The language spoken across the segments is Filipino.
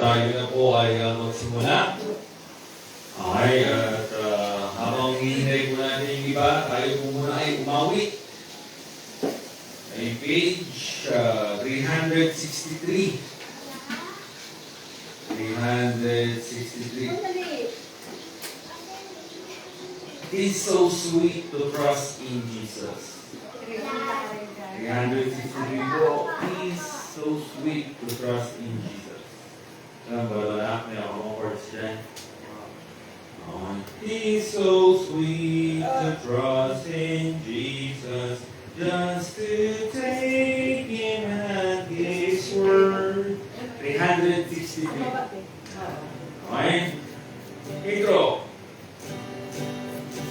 tayo na po ay magsimula. Okay, at habang hinihintay po natin yung iba, tayo po muna ay umawi. Ay page 363. 363. It is so sweet to trust in Jesus. 363 po. It is so sweet to trust in Jesus. Alam ba na? May ako mga words dyan. It is so sweet to trust in Jesus, just to take Him at His word. 363. Okay? Intro.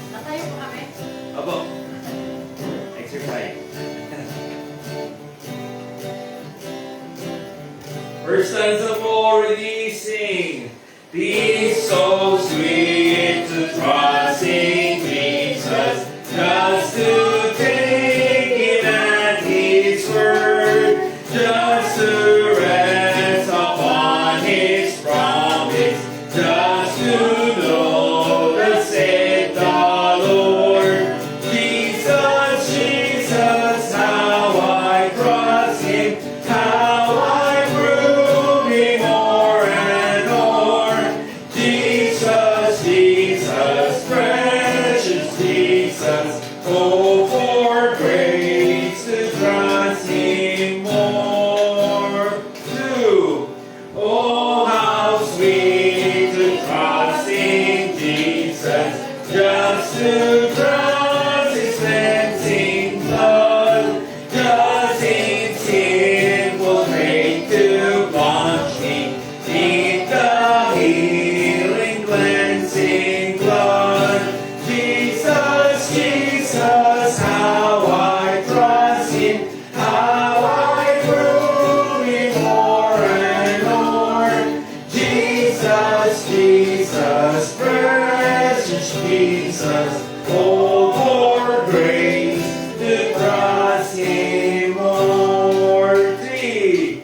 Natayo po kami. Abo. Exercise. First stanza po, already sing. It is so sweet to trust in Jesus, just to take Him at His word, just to rest upon His promise, just to know the said the Lord. Jesus, Jesus, how I trust Him, how I prove Him more and more. Jesus, Jesus, precious Jesus, oh, for grace to trust Him more. Two, oh, how sweet to trust in Jesus, just to trust His cleansing blood, just in sinful faith to plunge me in the healing, cleansing blood. Jesus, Jesus, how I trust Him, how I prove Him more and more. Jesus, Jesus, precious Jesus, oh, for grace to trust Him more. Three,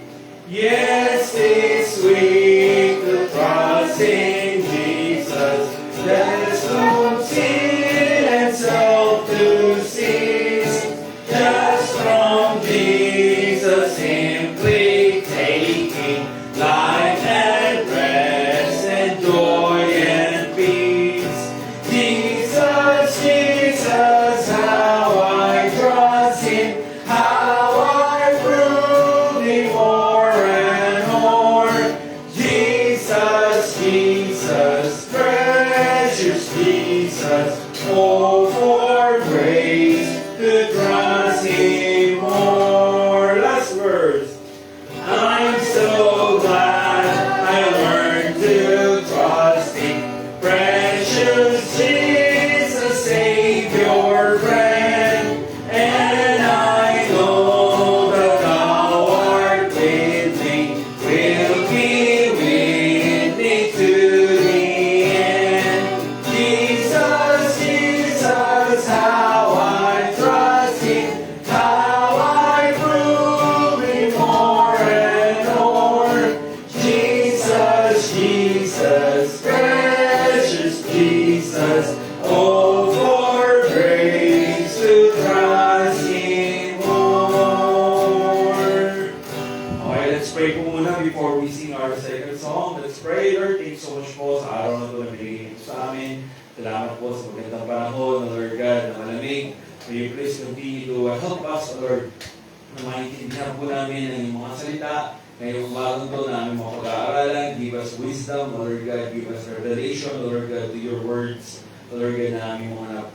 yes, it's sweet to trust in Jesus. There's no sin and self to cease, just from Jesus simply taking life and rest and joy and peace. Jesus, Jesus, how I trust Him, how I prove Him more and more. Jesus, Jesus, precious Jesus, oh, for grace to trust Him more. Last verse. I'm so glad I learned to trust Him, precious Jesus, Savior, friend, and I know that Thou art with me, will be with me to the end. Jesus, Jesus, how I trust Him, how I prove Him more and more. Jesus, Jesus, precious Jesus, oh, for grace to trust Him more. Okay, let's pray po muna before we sing our second song. Let's pray. Lord, thank you so much po sa araw na ito na binigay niyo sa amin. Salamat po sa magandang panahon, Lord God, na malamig. May you please continue to help us, Lord, na maintindihan po namin ang iyong mga salita. Ngayong umagang ito na aming mga pag-aaralan. Give us wisdom, Lord God. Give us revelation, Lord God, to your words. Lord God, na aming mga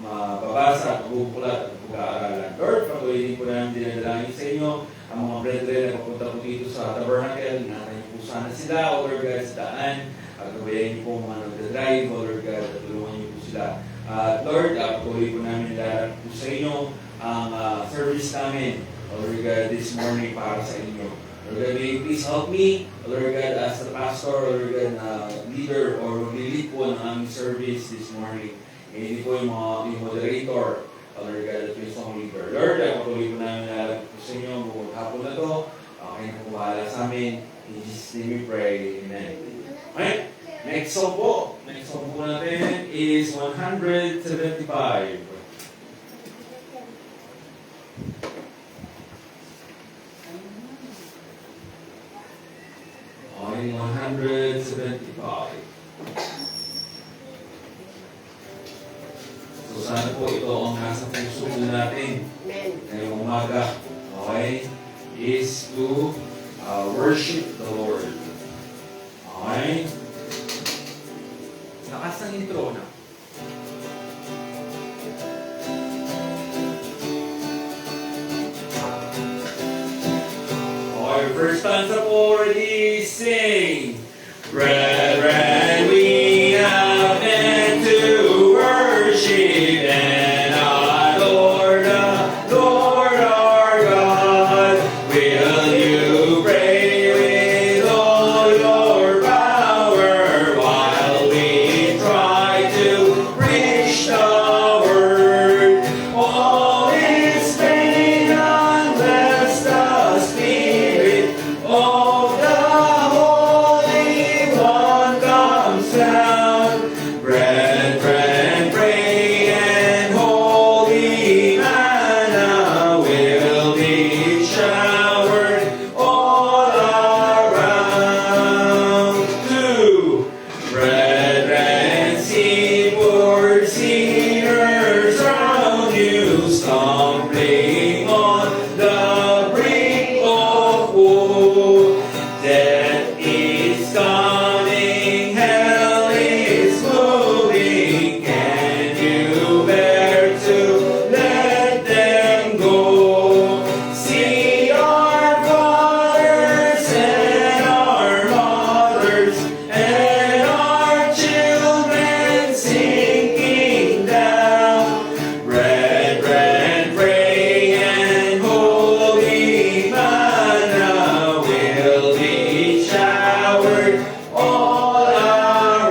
mababasa at mabubulat at pag-aaralan. Lord, patuloy din po namin dinadalangin sa inyo ang mga brethren na papunta po dito sa tabernacle. Ingatan niyo po sana sila, O Lord God, sa daan. At gabayan niyo po mga nagdadrive, O Lord God, at tulungan niyo po sila. Lord, patuloy po namin lahat po sa inyo ang service namin, O Lord God, this morning para sa inyo. Lord God, may you please help me, Lord God, as the pastor, Lord God, leader or lead po ng aming service this morning. Hindi po yung moderator, Lord God, at yung song leader. Lord, patuloy po namin lahat po sa inyo buong hapon na to. Kayo na po bahala sa amin. In Jesus' name we pray. Amen. Okay, next song po. Next song po natin is 175. Okay, 175. So sana po ito ang nasa puso natin ngayong umaga. Okay? Is to worship the Lord. Okay? Lakas ng intro na. Okay, first stanza po already sing. Brethren, we have been to worship and adore the Lord our God. Will you pray with all your power while we try to preach the word? All is vain unless the Spirit of the Holy One comes down. Brethren, pray and holy manna will be showered all around. Two, brethren, seaward sinners round you, stumbling on the brink of woe. Death is coming, hell is moving. Can you bear to let them go? See our fathers and our mothers and our children sinking down. Brethren, pray and holy manna will be showered all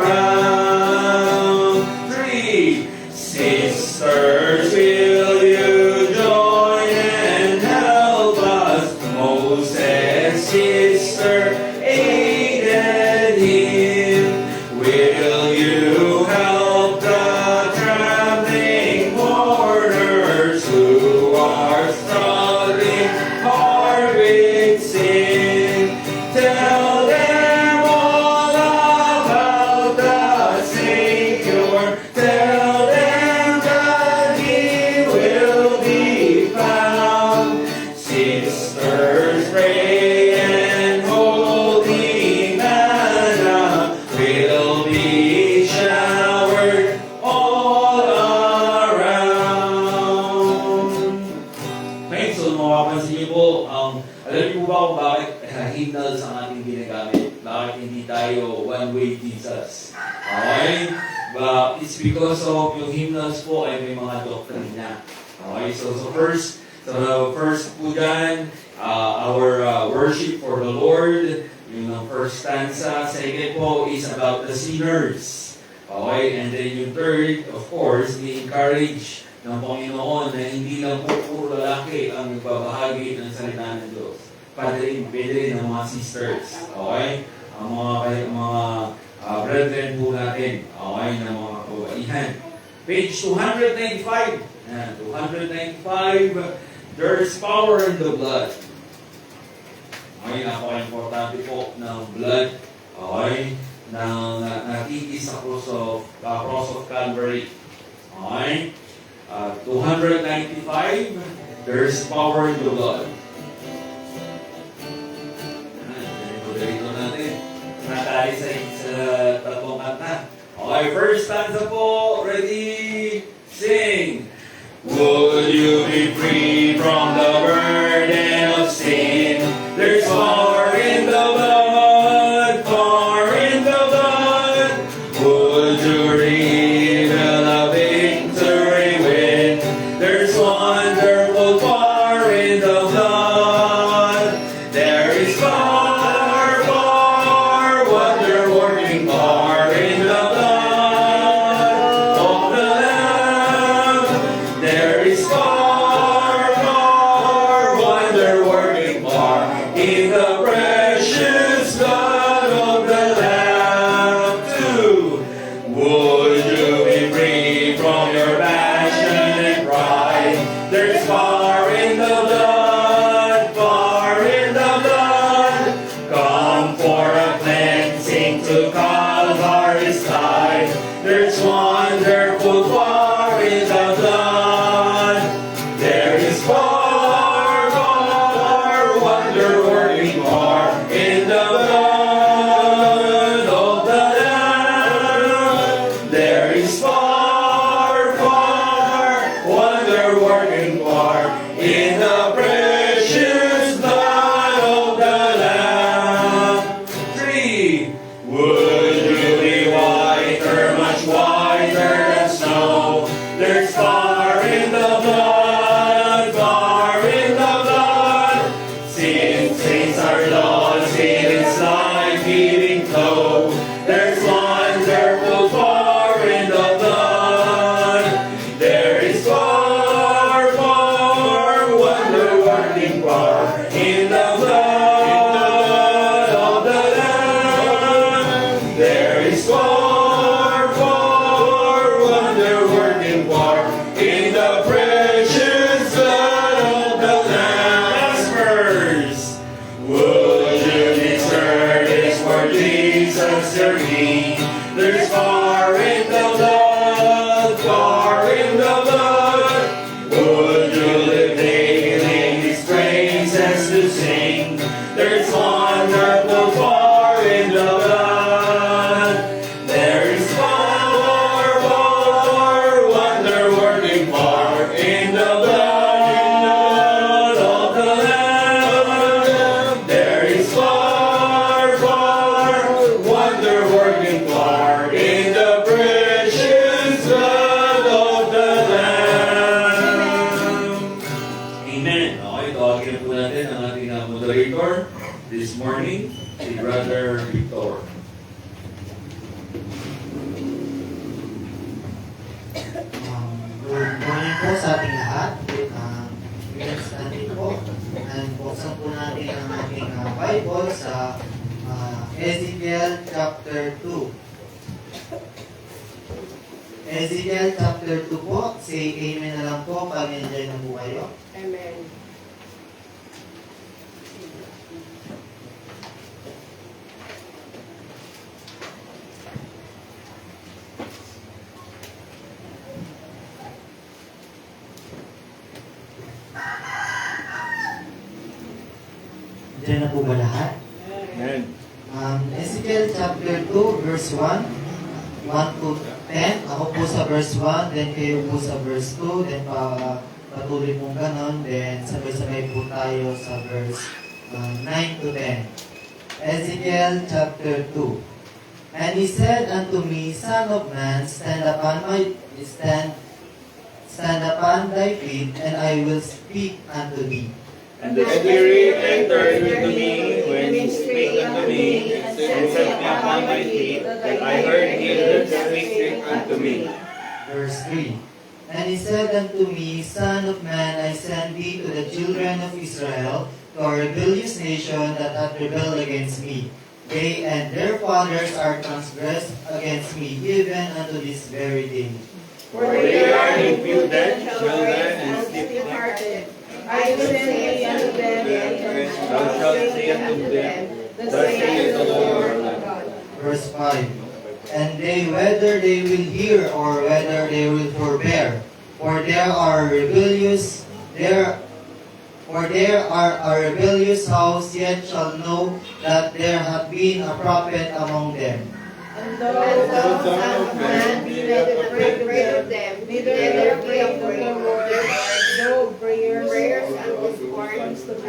around. Three, sisters, will you join and help us? Moses' sister aided him. Will you help the trembling mourners who are struggling hard with sin? Tell them all about the Savior. Tell them that He will be found. Sisters, pray and holy manna will be showered all around. Okay, so mapapansin niyo po, alam niyo po ba kung bakit hymnals ang ating ginagamit? Bakit hindi tayo one-way Jesus? Okay? But it's because of yung hymnals po ay may mga doktrina. Okay, so first po dyan, our worship for the Lord, yung first stanza. Second po is about the sinners. Okay, and then yung third, of course, ni-encourage ng Panginoon na hindi lang po puro lalaki ang nagbabahagi ng salita ng Diyos. Pwede rin ng mga sisters. Okay? Ang mga brethren po natin. Okay? Ng mga kababaihan. Page 295. Yan, 295. There's power in the blood. Okay, napaka-importante po ng blood. Okay? Na natigis sa cross of Calvary. Okay? 295. There's power in the blood. Dito natin. Natali sa tatlong kanta. Okay, first stanza po. Ready? Sing. Would you be free from the burden of sin? There's power in the blood, power in the blood. Would you reveal a victory win? There's wonderful power in the blood. There is power, wonder-working power in the blood of the Lamb. There is power, was your name. There's power in the blood, power in the blood. Would you live daily His praises to sing? There's wonderful power in the blood. There is power, power, wonder-working power in the blood of the Lamb. There is power, power, wonder-working power in the precious blood of the Lamb. Amen. Okay, tawagin po natin ang ating moderator this morning, si Brother Victor. Good morning po sa ating lahat. Yes, natin po. And buksan po natin ang ating Bible sa Ezekiel chapter 2. Ezekiel chapter 2 po. Say amen na lang po pag enjoy na po kayo. Amen. Enjoy na po ba lahat? Amen. Ezekiel chapter 2 verse 1 to 10. Ako po sa verse 1, then kayo po sa verse 2, then patuloy pong ganon, then sabay-sabay po tayo sa verse 9 to 10. Ezekiel chapter 2. And he said unto me, Son of man, stand upon thy feet, and I will speak unto thee. And the Spirit entered into me when He spake unto me, and set me upon my feet, that I heard Him that spake unto me. Verse 3. And he said unto me, Son of man, I send thee to the children of Israel, to a rebellious nation that hath rebelled against me. They and their fathers are transgressed against me, even unto this very day. For they are impudent children and stiff-hearted. I will say unto them, and Thou shalt say unto them, Thus saith the Lord God. Verse 5. And they, whether they will hear or whether they will forbear, for there are rebellious, for there are a rebellious house, yet shall know that there hath been a prophet among them. And thou, Son of man, be not afraid of them, neither afraid of the Lord, no prayers and scorns to be.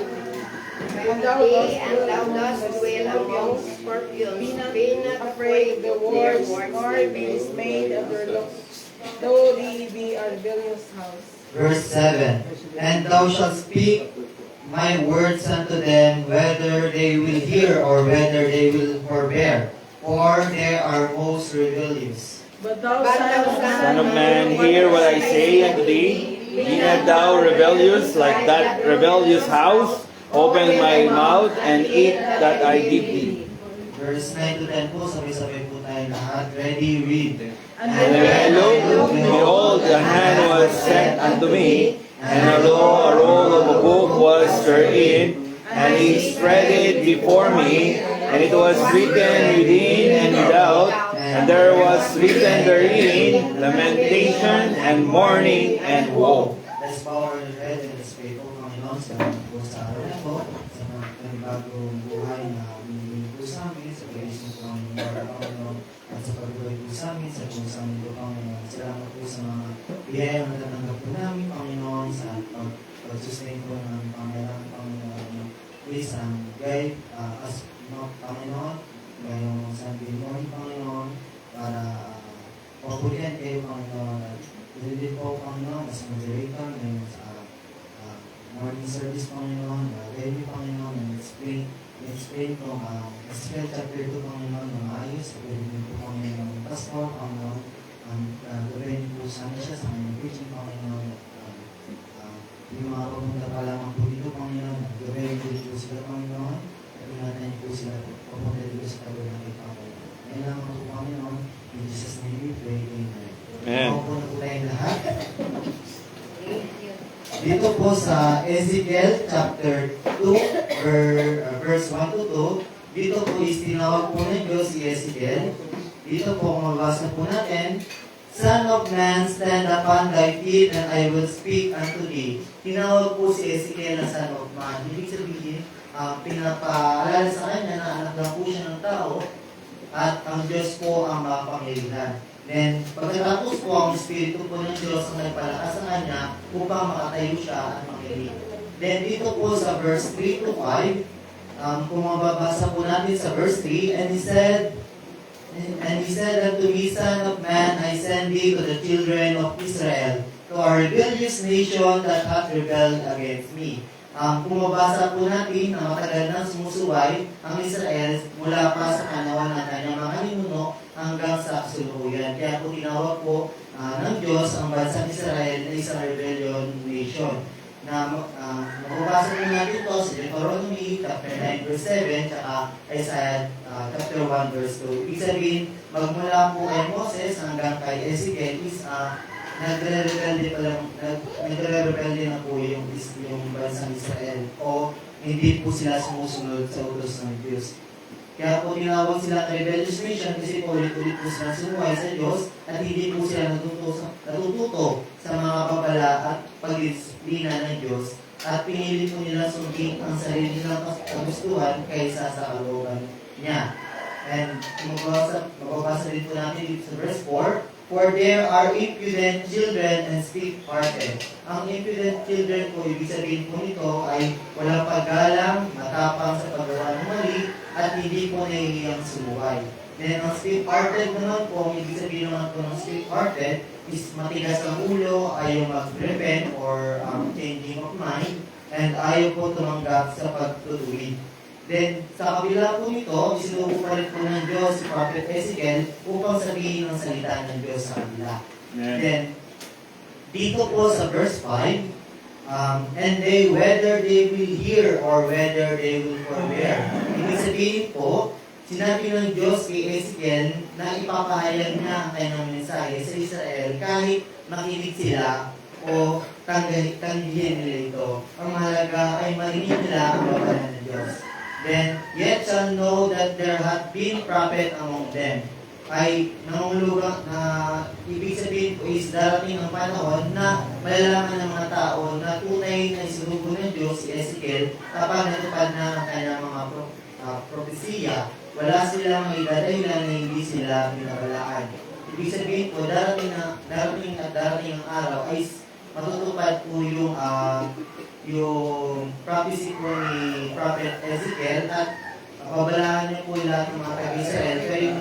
And thou dost dwell among scorpions. Be not afraid of the words, nor be dismayed of their looks, though they be a rebellious house. Verse 7. And thou shalt speak my words unto them, whether they will hear or whether they will forbear, for they are most rebellious. But thou, Son of man, hear what I say unto thee. Be not thou rebellious like that rebellious house. Open my mouth and eat that I give thee. Verse 9 to 10 po, sabay-sabay po tayo lahat. Ready, read. And when I looked, behold, a hand was sent unto me, and lo, a roll of a book was therein, and he spread it before me, and it was written within and without, and there was written therein lamentation and mourning and woe. Let's bow our head and let's pray po, Panginoon, sa mga po sa araw na po, sa mga panibagong buhay na binibigay po sa amin, sa pag-isip po ang Panginoon, at sa pag-buhay po sa amin, sa kung sa amin po, Panginoon. Salamat po sa mga biyaya na natatanggap po namin, Panginoon, sa pag-sustain po ng Panginoon, Panginoon. Please, guide us, Panginoon, ngayong Sunday morning, Panginoon, para papulihan kayo, Panginoon, at din po, Panginoon, as moderator ngayon sa morning service, Panginoon, ready, Panginoon, and explain po Ezekiel chapter 2, Panginoon, ng maayos, pwede po, Panginoon, pastor, Panginoon, gawin po sa amin siya sa kanyang preaching, Panginoon, yung mga pumunta pa lamang po dito, Panginoon, gawin po dito sila, Panginoon, at ingatan po sila, pupunta dito sa tabernacle, Panginoon. Ngayon lang po, Panginoon, in Jesus' name we pray, Amen. Amen. Ako na po tayong lahat. Dito po sa Ezekiel chapter 2, verse 1 to 2, dito po is tinawag po ng Diyos si Ezekiel. Dito po, kung mabasa po natin, Son of man, stand upon thy feet, and I will speak unto thee. Tinawag po si Ezekiel na Son of Man. Ibig sabihin, pinapaalala sa kanya na anak lang po siya ng tao, at ang Diyos po ang makapangyarihan. Then, pagkatapos po, ang Espiritu po ng Diyos ang nagpalakas sa kanya upang makatayo siya at makinig. Then, dito po sa verse 3 to 5, kung mababasa po natin sa verse 3, And he said unto me, Son of man, I send thee to the children of Israel, to a rebellious nation that hath rebelled against me. Kung mabasa po natin na matagal nang sumusuway ang Israel mula pa sa panahon ng kanyang mga ninuno hanggang sa kasulukuyan. Kaya po tinawag po ng Diyos ang bansang Israel na isang rebellion nation. Na mababasa po natin ito sa Deuteronomy chapter 9 verse 7 tsaka Isaiah chapter 1 verse 2. Ibig sabihin, magmula po kay Moses hanggang kay Ezekiel is nagre-rebelde na po yung bansang Israel o hindi po sila sumusunod sa utos ng Diyos. Kaya po tinawag sila rebellious nation kasi po ulit-ulit po sila sumuhay sa Diyos at hindi po sila natututo sa mga babala at pagdisiplina ng Diyos at pinili po nila sundin ang sarili nilang kagustuhan kaysa sa kalooban niya. And mababasa din po natin dito sa verse 4, For there are impudent children and stiff-hearted. Ang impudent children po, ibig sabihin po nito ay walang paggalang, matapang sa paggawa ng mali, at hindi po nahihiyang sumuway. Then, ang stiff-hearted naman po, ang ibig sabihin naman po ng stiff-hearted is matigas ang ulo, ayaw mag-repent or changing of mind, and ayaw po tumanggap sa pagtutuwid. Then, sa kabila po nito, isinubo pa rin po ng Diyos si Prophet Ezekiel upang sabihin ang salita ng Diyos sa kabila. Then, dito po sa verse 5, and they, whether they will hear or whether they will forbear. Ibig sabihin po, sinabi ng Diyos kay Ezekiel na ipapahayag niya ang kanyang mensahe sa Israel kahit makinig sila o tanggihin nila ito. Ang mahalaga ay marinig nila ang babala ng Diyos. Then, yet shall know that there hath been prophet among them. Ay nangungulugan na ibig sabihin po is darating ang panahon na malalaman ng mga tao na tunay na isinugo ng Diyos si Ezekiel kapag natupad na ang kanyang mga propesiya. Wala silang idadahilan na hindi sila binabalaan. Ibig sabihin po, darating ang araw ay matutupad po yung prophecy po ni Prophet Ezekiel at babalaan niya po lahat ng mga taga-Israel. Pero yung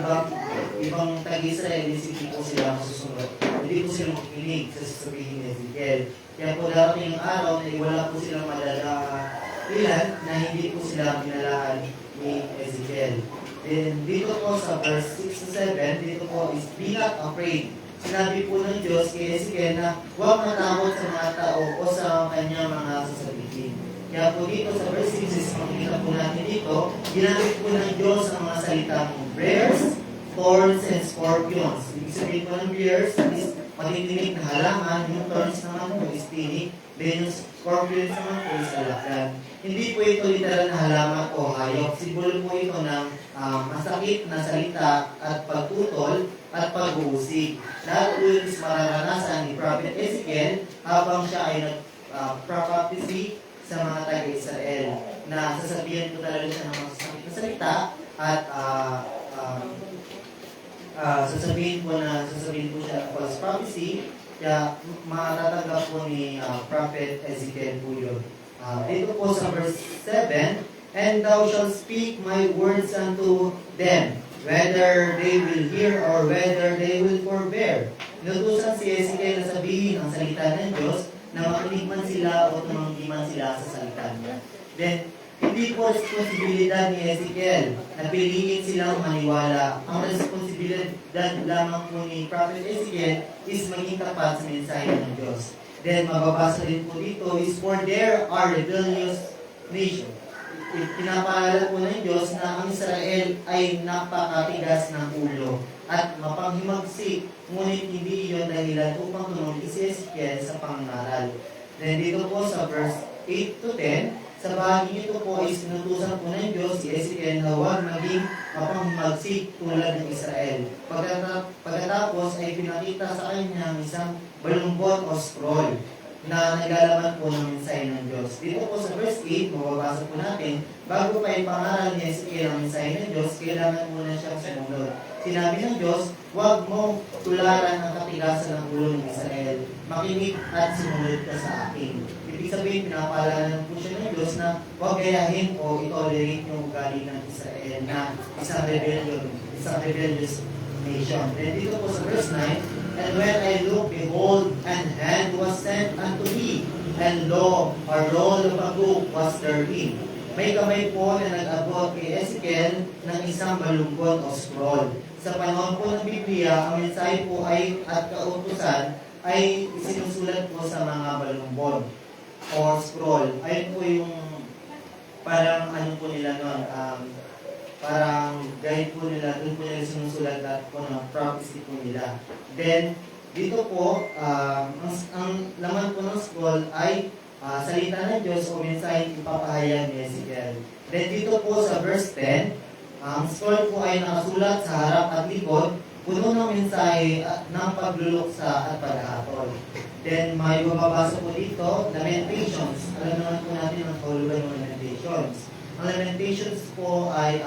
ibang taga-Israel, hindi po sila masusunod. Hindi po sila makikinig sa sasabihin ni Ezekiel. Kaya po darating ang araw na wala po silang madalakilan na hindi po sila binalaan ni Ezekiel. Then dito po sa verse 6 to 7, dito po is, Be not afraid. Sinabi po ng Diyos kay Ezekiel na huwag matakot sa mga tao o sa kanyang mga sasabihin. Kaya po dito sa verse 6, makikita po natin dito, ginamit po ng Diyos ang mga salitang bears, thorns, and scorpions. Ibig sabihin po ng bears is matitinig na halaman, yung thorns naman po is tinig, then yung scorpions naman po is alakdan. Hindi po ito literal na halaman o hayop. Simbolo po ito ng masakit na salita at pagtutol at pag-uusig. Lahat po yun is mararanasan ni Prophet Ezekiel habang siya ay nag-prophecy sa mga taga-Israel na sasabihin po talaga siya ng masakit na salita at sasabihin po siya ng false prophecy kaya matatanggap po ni Prophet Ezekiel po yun. Dito po sa verse 7, And thou shalt speak my words unto them, whether they will hear or whether they will forbear. Inutusan si Ezekiel na sabihin ang salita ng Diyos na makinig man sila o tumanggi man sila sa salita niya. Then, hindi po responsibilidad ni Ezekiel na piliin silang maniwala. Ang responsibilidad lamang po ni Prophet Ezekiel is maging tapat sa mensahe ng Diyos. Then, mababasa din po dito is, For there are rebellious nation. Pinapaalala po ng Diyos na ang Israel ay napakatigas ng ulo at mapanghimagsik, ngunit hindi iyon dahilan upang tumuli si Ezekiel sa pangaral. Then dito po sa verse 8 to 10, Sa bahagi ito po ay sinutusan po ng Diyos si Ezekiel na huwag maging mapangmagsik tulad ng Israel. Pagkatapos ay pinakita sa kanya ang isang balumbot o scroll na naglalaman po ng mensahe ng Diyos. Dito po sa verse 8, mababasa po natin, bago pa ipangaral ni Ezekiel ang mensahe ng Diyos, kailangan muna siyang sumunod. Sinabi ng Diyos, huwag mong tularan ang katigasan ng ulo ng Israel. Makinig at sumunod ka sa akin. Ibig sabihin, pinapaalala po siya ng Diyos na huwag gayahin o itolerate yung ugali ng Israel na isang rebellious nation. Then dito po sa verse 9, and when I looked, behold, an hand was sent unto me, and lo, a roll of a book was therein. May kamay po na nag-abot kay Ezekiel ng isang balumbot o scroll. Sa panahon po ng Biblia, ang mensahe po ay at kautusan ay isinusulat po sa mga balumbot o scroll. Ayun po yung parang ano po nila noon, parang guide po nila, doon po nila sinusulat lahat po ng prophecy po nila. Then, dito po, ang laman po ng scroll ay salita ng Diyos o mensahe ipapahayag ni Ezekiel. Then, dito po sa verse 10, ang scroll po ay nakasulat sa harap at likod, puno ng mensahe ng pagluluksa at paghahatol. Then, may mababasa po dito, Lamentations. Alam naman po natin ang kahulugan ng Lamentations. Ang Lamentations po ay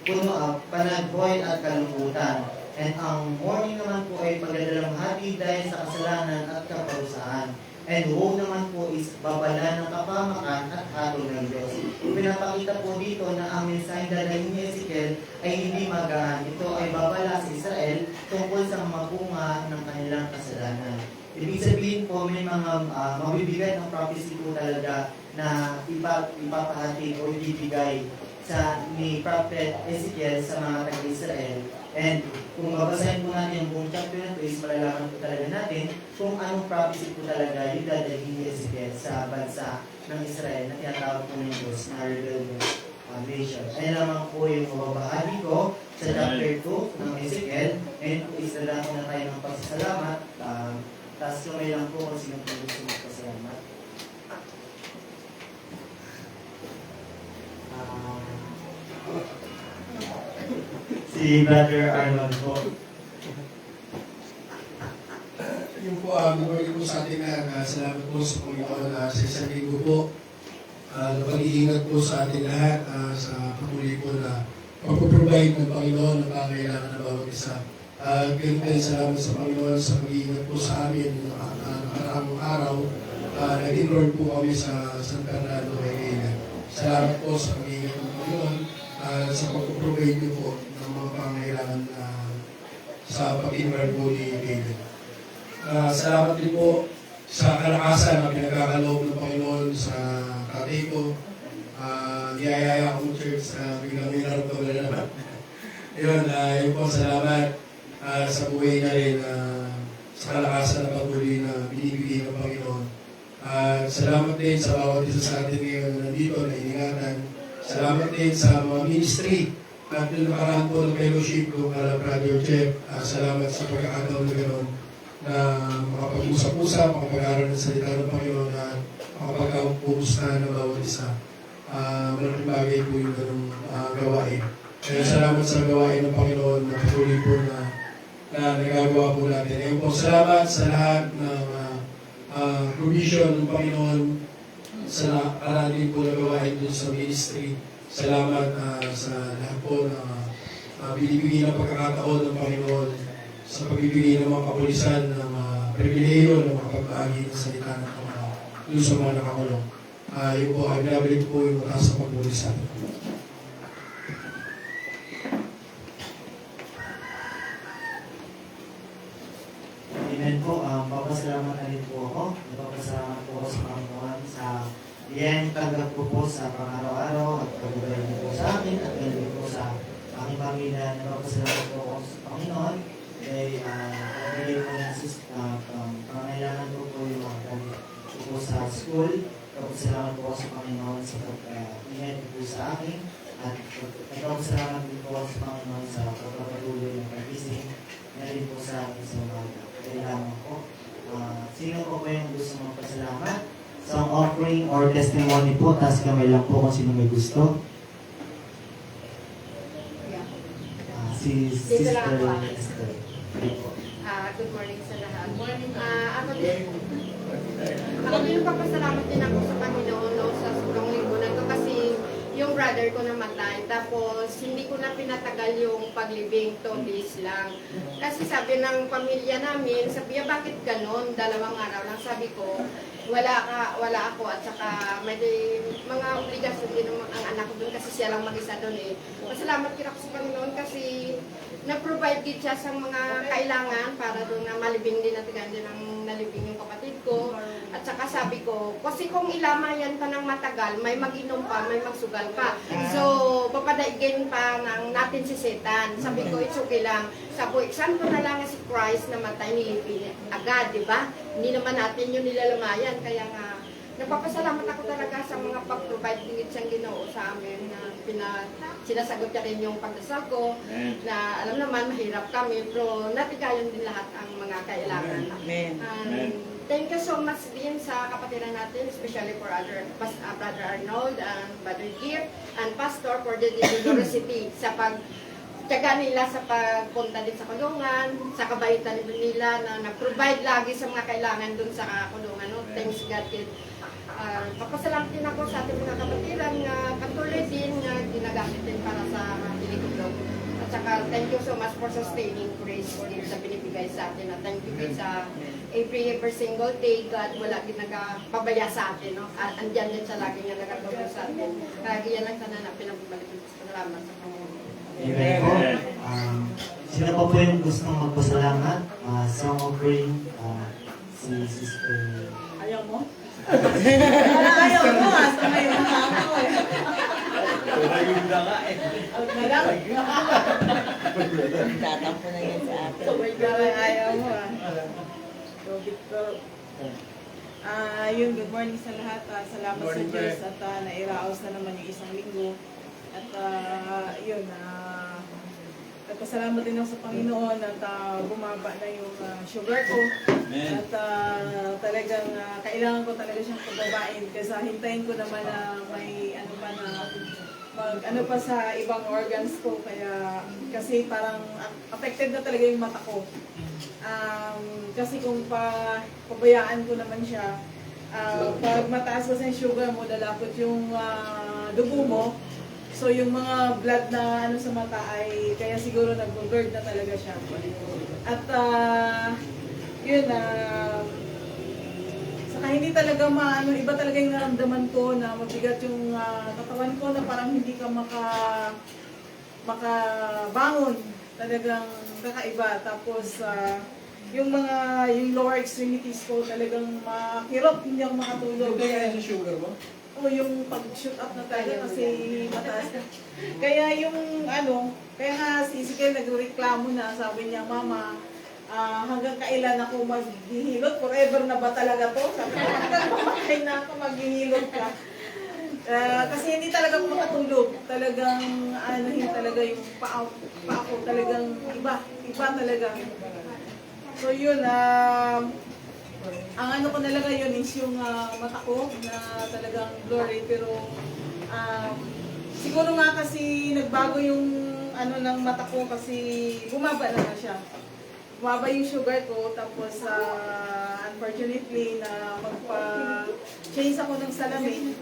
puno panaghoy at kalungkutan. And ang mourning naman po ay pagdadalamhati dahil sa kasalanan at kaparusahan. And woe naman po is babala ng kapamakan at hatol ng Diyos. Pinapakita po dito na ang mensahe dadalhin ni Ezekiel ay hindi magaan. Ito ay babala sa Israel tungkol sa mga bunga ng kanilang kasalanan. Ibig sabihin po, may mga mabibigat ng prophecy po talaga na ipapahati o ibibigay ni Prophet Ezekiel sa mga taga-Israel. And kung babasahin po natin yung buong chapter na ito, is malalaman po talaga natin kung anong prophecy po talaga yung dadalhin ni Ezekiel sa bansa ng Israel na tinatawag po ng Diyos na rebellious nation. Ayun lamang po yung mababahagi ko sa chapter 2 ng Ezekiel. Ngayon po is nadako na tayo ng pagsasalamat. Tapos kamay lang po kung sino po gusto magpasalamat. Si Brother Arnold po. Yung po, mabalik po sa atin na salamat po sa Panginoon sa isang linggo po. Na pag-iingat po sa ating lahat sa patuloy po na pag-provide ng Panginoon ng pangailangan ng bawat isa. Ganun din salamat sa Panginoon sa pag-iingat po sa amin nakaraang araw. Nag-enroll po kami sa San Fernando, Maynila. Salamat po sa pag-iingat ng Panginoon sa pag-provide niyo po ng mga pangailangan sa pag-enroll po ni David. Salamat din po sa kalakasan na pinagkakaloob ng Panginoon sa tatay ko. Niyayaya akong church, biglang may naramdaman na naman. Yun po, salamat sa buhay niya rin sa kalakasan na patuloy na binibigay ng Panginoon. Salamat din sa bawat isa sa atin ngayon na nandito na iningatan. Salamat din sa mga ministry at yung nakaraan po ng fellowship ko kala Brother Jeff. Salamat sa pagkakataon na gano'n na makapag-usap-usap, makapag-aral ng salita ng Panginoon at makapag-pupusta ng bawat isa. Malaking bagay po yung ganong gawain. Kaya salamat sa gawain ng Panginoon na patuloy po na nagagawa po natin. Ngayon po, salamat sa lahat ng provision ng Panginoon sa karating po na gawain dun sa ministry. Salamat sa lahat po na binibigay ng pagkakataon ng Panginoon sa pagbibigay ng mga kapulisan ng pribileyo ng makapag-aagi ng salita ng Panginoon dun sa mga nakakulong. Yun po, ay binabalik po yung mataas sa pagpulisan. Amen po. Papasalamat na rin po ako. Papasalamat po ako sa Panginoon sa yan tanggap ko po sa pang-araw-araw at pag-ubay niyo po sa akin at ganun po sa aking pamilya. Napapasalamat po ako sa Panginoon dahil pagbigay po ng pangailangan ko po yung mga gamit ko po sa school. Napapasalamat po ako sa Panginoon sa pag-ingat po sa akin at napapasalamat po ako sa Panginoon sa pagpapatuloy ng pag-ising na rin po sa akin sa umaga. Kailangan ko. Sino po yung gusto magpasalamat? Song offering. offering or testimony po, taas kamay lang po kung sino may gusto. Yeah. Si Dito Sister lang ako, ate. Esther. Sige po. Good morning sa lahat. Ako din papasalamat din ako sa Panginoon no, sa sobrang linggo na to kasi yung brother ko namatay. Tapos hindi ko na pinatagal yung paglibing, 2 days lang. Kasi sabi ng pamilya namin, sabi niya, bakit ganon? 2 araw lang. Sabi ko, wala ako at saka may mga obligasyon din ang anak ko doon kasi siya lang mag-isa doon eh. Pasalamat din ako sa Panginoon kasi na-provide din siya sa mga kailangan para doon na malibing din at din ang nalibing yung kapatid ko. At saka sabi ko, kasi kung ilamayan pa ng matagal, may mag-inom pa, may magsugal pa. So, papadaigin pa ng natin si Satan. Sabi ko, it's okay lang. Sabi ko, example na lang si Christ na matay nilipin agad, di ba? Hindi naman natin yung nilalamayan. Kaya nga, napapasalamat ako talaga sa mga pag-provide din siyang Ginoo sa amin na sinasagot niya rin yung pagdasal ko na alam naman mahirap kami pero natigayon din lahat ang mga kailangan. Amen. Thank you so much din sa kapatiran natin, especially for Brother Arnold and Brother Gift and Pastor for the generosity sa pagtiyaga nila sa pagpunta din sa kulungan, sa kabaitan nila na nag-provide lagi sa mga kailangan dun sa kulungan. No? Thanks God. Papasalamat din ako sa ating mga kapatiran na patuloy din na ginagamit din para sa Pilipino. At saka thank you so much for sustaining grace din sa binibigay sa atin. At thank you din sa every single day, God, wala din nagpabaya sa atin. No? At andyan din siya lagi nga nagagawa sa atin. Kaya yan lang sana na pinabalik ko. Salamat sa Panginoon. Amen po. Sino pa po yung gustong magpasalamat? Song of Rain, si Sister... Ayaw mo? Ayaw mo ha, sa may mga ako eh. Ayun na nga eh. Out na lang. Tatampo na yan sa atin. Sabay ka lang, ayaw mo ha. Robit ko. Yun, good morning sa lahat. Salamat sa Diyos at nairaos na naman yung isang linggo. At yun, nagpasalamat din ako sa Panginoon at bumaba na yung sugar ko. Amen. At talagang kailangan ko talaga siyang pababain kasi hintayin ko naman na may ano pa na ano pa sa ibang organs ko kaya kasi parang affected na talaga yung mata ko. Kasi kung pabayaan ko naman siya, pag mataas kasi yung sugar mo, lalapot yung dugo mo. So yung mga blood na ano sa mata ay kaya siguro nag-blurred na talaga siya. At yun saka hindi talaga maano, iba talaga yung naramdaman ko na mabigat yung katawan ko na parang hindi ka makabangon. Talagang kakaiba. Tapos yung lower extremities ko talagang makirot, hindi ako makatulog. Kaya yung sugar mo? O yung pag-shoot up na talaga kasi mataas na. Kaya yung kaya nga si Kel nagreklamo na, sabi niya, Mama, hanggang kailan ako maghihilot? Forever na ba talaga to? Sabi ko, hanggang mamatay na ako maghihilot ka. Kasi hindi talaga ako makatulog. Talagang talaga yung paa ko talagang iba talaga. So yun, ang ano ko talaga yun is yung mata ko na talagang blurry pero siguro nga kasi nagbago yung ng mata ko kasi bumaba na nga siya. Bumaba yung sugar ko tapos unfortunately na magpa-change ako ng salamin.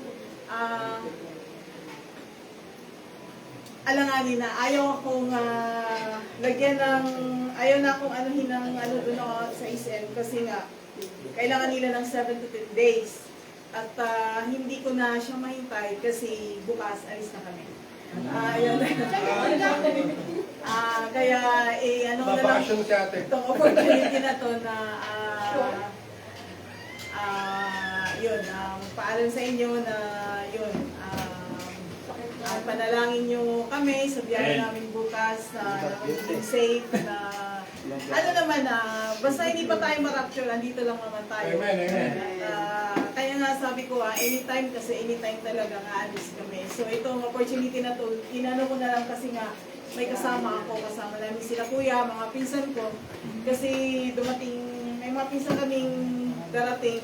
Alanganin na ayaw akong ayaw na akong anuhin ng doon sa SM kasi nga kailangan nila ng 7 to 10 days. At hindi ko na siya mahintay kasi bukas alis na kami. Ayun na. Kaya na lang Mapakasyon si ate. itong opportunity na to na yun, paalam sa inyo na yun, panalangin nyo kami sa biyahe namin bukas na magiging safe na basta hindi pa tayo ma-rapture, andito lang naman tayo. Amen. Kaya nga sabi ko, anytime kasi anytime talaga aalis kami. So itong opportunity na to, inano ko na lang kasi nga may kasama namin sila kuya, mga pinsan ko. Kasi may mga pinsan kaming darating.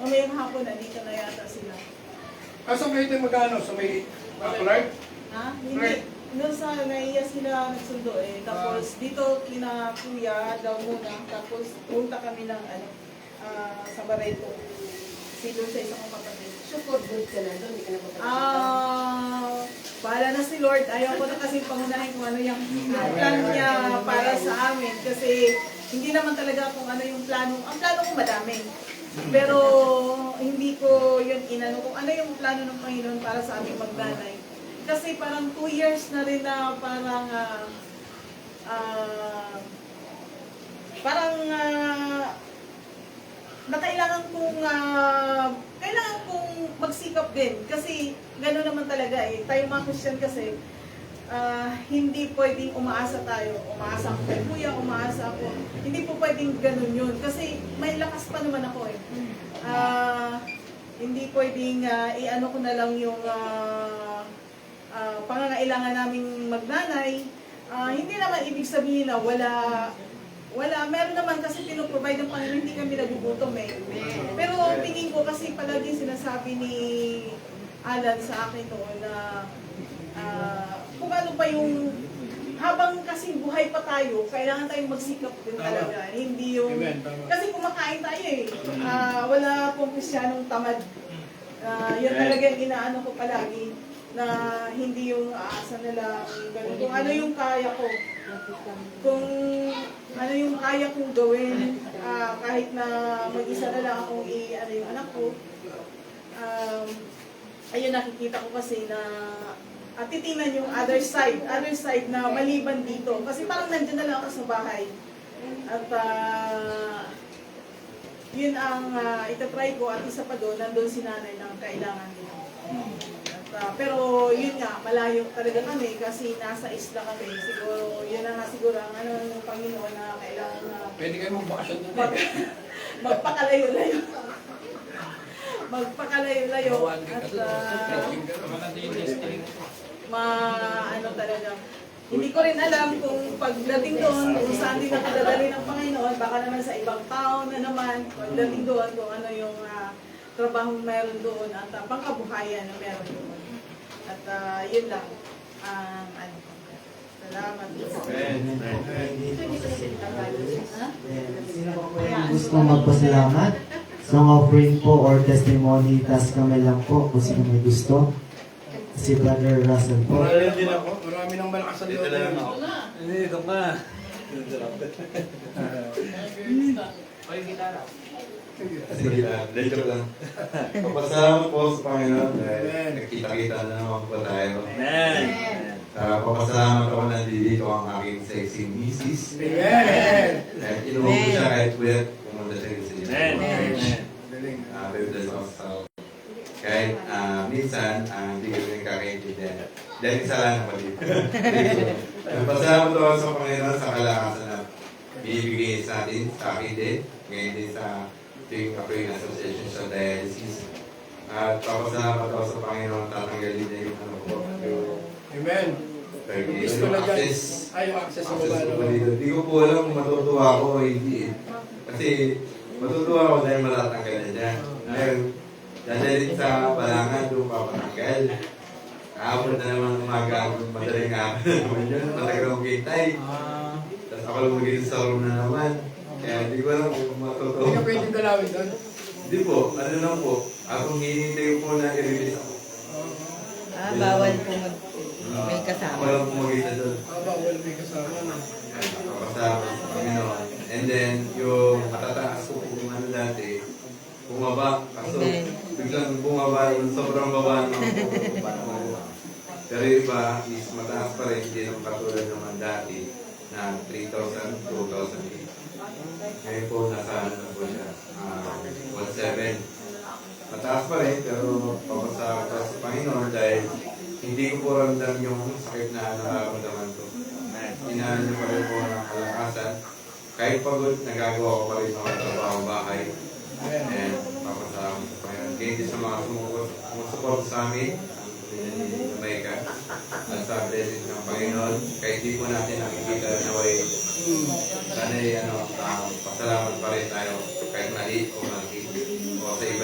Mamayang hapon, nandito na yata sila. Saan kayo tayo mag-ano? Sa may Clark? Ha? Hindi. Doon sa naiya sila nagsundo eh. Tapos dito kina kuya daw muna. Tapos punta kami ng sa Barreto. Kasi doon sa isang kapatid. So, for good ka na doon, hindi ka na magpapalita. Bahala na si Lord. Ayaw ko na kasi pangunahin kung ano yung plan niya para sa amin. Kasi hindi naman talaga kung ano yung plano. Ang plano ko madami. Pero hindi ko yun inano kung ano yung plano ng Panginoon para sa aming magnanay. Kasi parang 2 years na rin na parang na kailangan kong magsikap din kasi gano'n naman talaga eh. Tayo mga Christian kasi hindi pwedeng umaasa tayo. Umaasa ako kay kuya, umaasa ako. Hindi po pwedeng gano'n yun kasi may lakas pa naman ako eh. Hindi pwedeng i-ano ko na lang yung pangangailangan naming magnanay. Hindi naman ibig sabihin na wala, meron naman kasi pinoprovide ng Panginoon, hindi kami nagugutom eh. Pero tingin ko kasi palagi sinasabi ni Alan sa akin noon na kung ano pa yung habang kasi buhay pa tayo, kailangan tayong magsikap din talaga. Hindi yung, kasi kumakain tayo eh. Wala pong Kristiyanong tamad. Yan talaga yung inaano ko palagi na hindi yung aasa nila ganun. Kung ano yung kaya ko. Kung ano yung kaya kong gawin, kahit na mag-isa na lang akong ano yung anak ko. Ayun, nakikita ko kasi na titingnan yung other side na maliban dito. Kasi parang nandiyan na lang ako sa bahay. At yun ang itatry ko at isa pa doon, nandun si nanay ng kailangan nila. Pero yun nga, malayo talaga kami kasi nasa isla kami. Siguro, yun na nga siguro ang ano ng Panginoon na kailangan na Pwede kayo magbakasyon doon. magpakalayo-layo. Magpakalayo-layo. At ano talaga. Hindi ko rin alam kung pagdating doon, kung saan din ako dadali ng Panginoon, baka naman sa ibang town na naman, pagdating doon, kung ano yung trabaho meron doon at pangkabuhayan na meron doon. At yun lang. Salamat. Sino po po yung gusto magpasalamat? Song offering po or testimony, tas kamay lang po kung sino may gusto. Si Brother Russell po. Marami nang malakas sa loob. Hindi, ito ka. Sige lang, joke lang. Papasalamat po sa Panginoon dahil nagkita-kita na naman po tayo. Amen. Papasalamat ako na dito ang aking sexy misis. Amen! Dahil inuwag ko siya kahit puyat pumunta siya sa iyo. Amen. Galing. Very blessed ako sa kahit minsan, hindi ko rin kakaintindihan. Dahil isa lang naman dito. Papasalamat ako sa Panginoon sa kalakasan na binibigay sa atin, sa akin din. Ngayon din sa Tuwing Apoy Association sa Dialysis. At papasalamat ako sa Panginoon tatanggalin niya yung ano ko. Amen. Gusto na dyan. Ay, yung access sa baba. Hindi ko po alam kung matutuwa ako o hindi. Kasi matutuwa ako dahil matatanggal na dyan. Ngayon, dadalhin sa balangan doon papatanggal. Kaabot na naman umaga ako madaling araw na naman yun. Matagal akong kitay. Tapos ako lang mag sa room na naman. Kaya hindi ko alam kung matutuwa. Hindi ka pwedeng dalawin doon. Hindi po, ano lang po. Akong hinihintay ko po na i-release ako. Bawal po may Ako kasama. lang po mag-isa doon. Bawal may kasama na. Nakapasama sa Panginoon. And then, yung matataas ko kung ano dati, bumaba. Kaso, Amen. biglang bumaba, yung sobrang baba naman po. Pero yung iba is mataas pa rin, hindi naman katulad naman dati na 3,000, 2,000. Ngayon po, nasa ano na po siya, 1,700. Mataas pa rin, pero papasama ko sa Panginoon dahil hindi ko po ramdam yung sakit na nararamdaman ko. Inaano niyo pa rin po ng kalakasan. Kahit pagod, nagagawa ko pa rin mga trabaho bahay. And papasama ko sa Panginoon. Kaya din sa mga sumusupport sa amin, ang ni Jamaica, at sa blessing ng Panginoon, kahit di po natin nakikita na way, sana pasalamat pa rin tayo kahit maliit o malaki o sa iba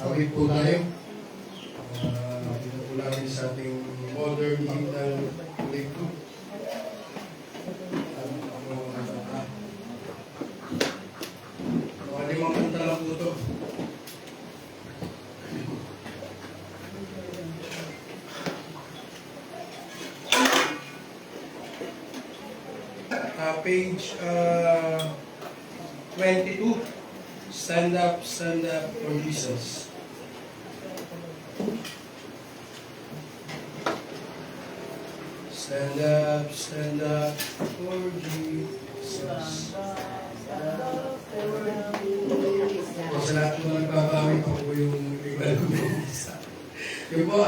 awit po tayo. Dito po natin sa ating modern hymnal collective. Mga 5 kanta lang po ito. Page 22. Stand up for Jesus. Stand up for Jesus. O sa lahat po nagbabawi pa po yung regalo ng isa. Yun po,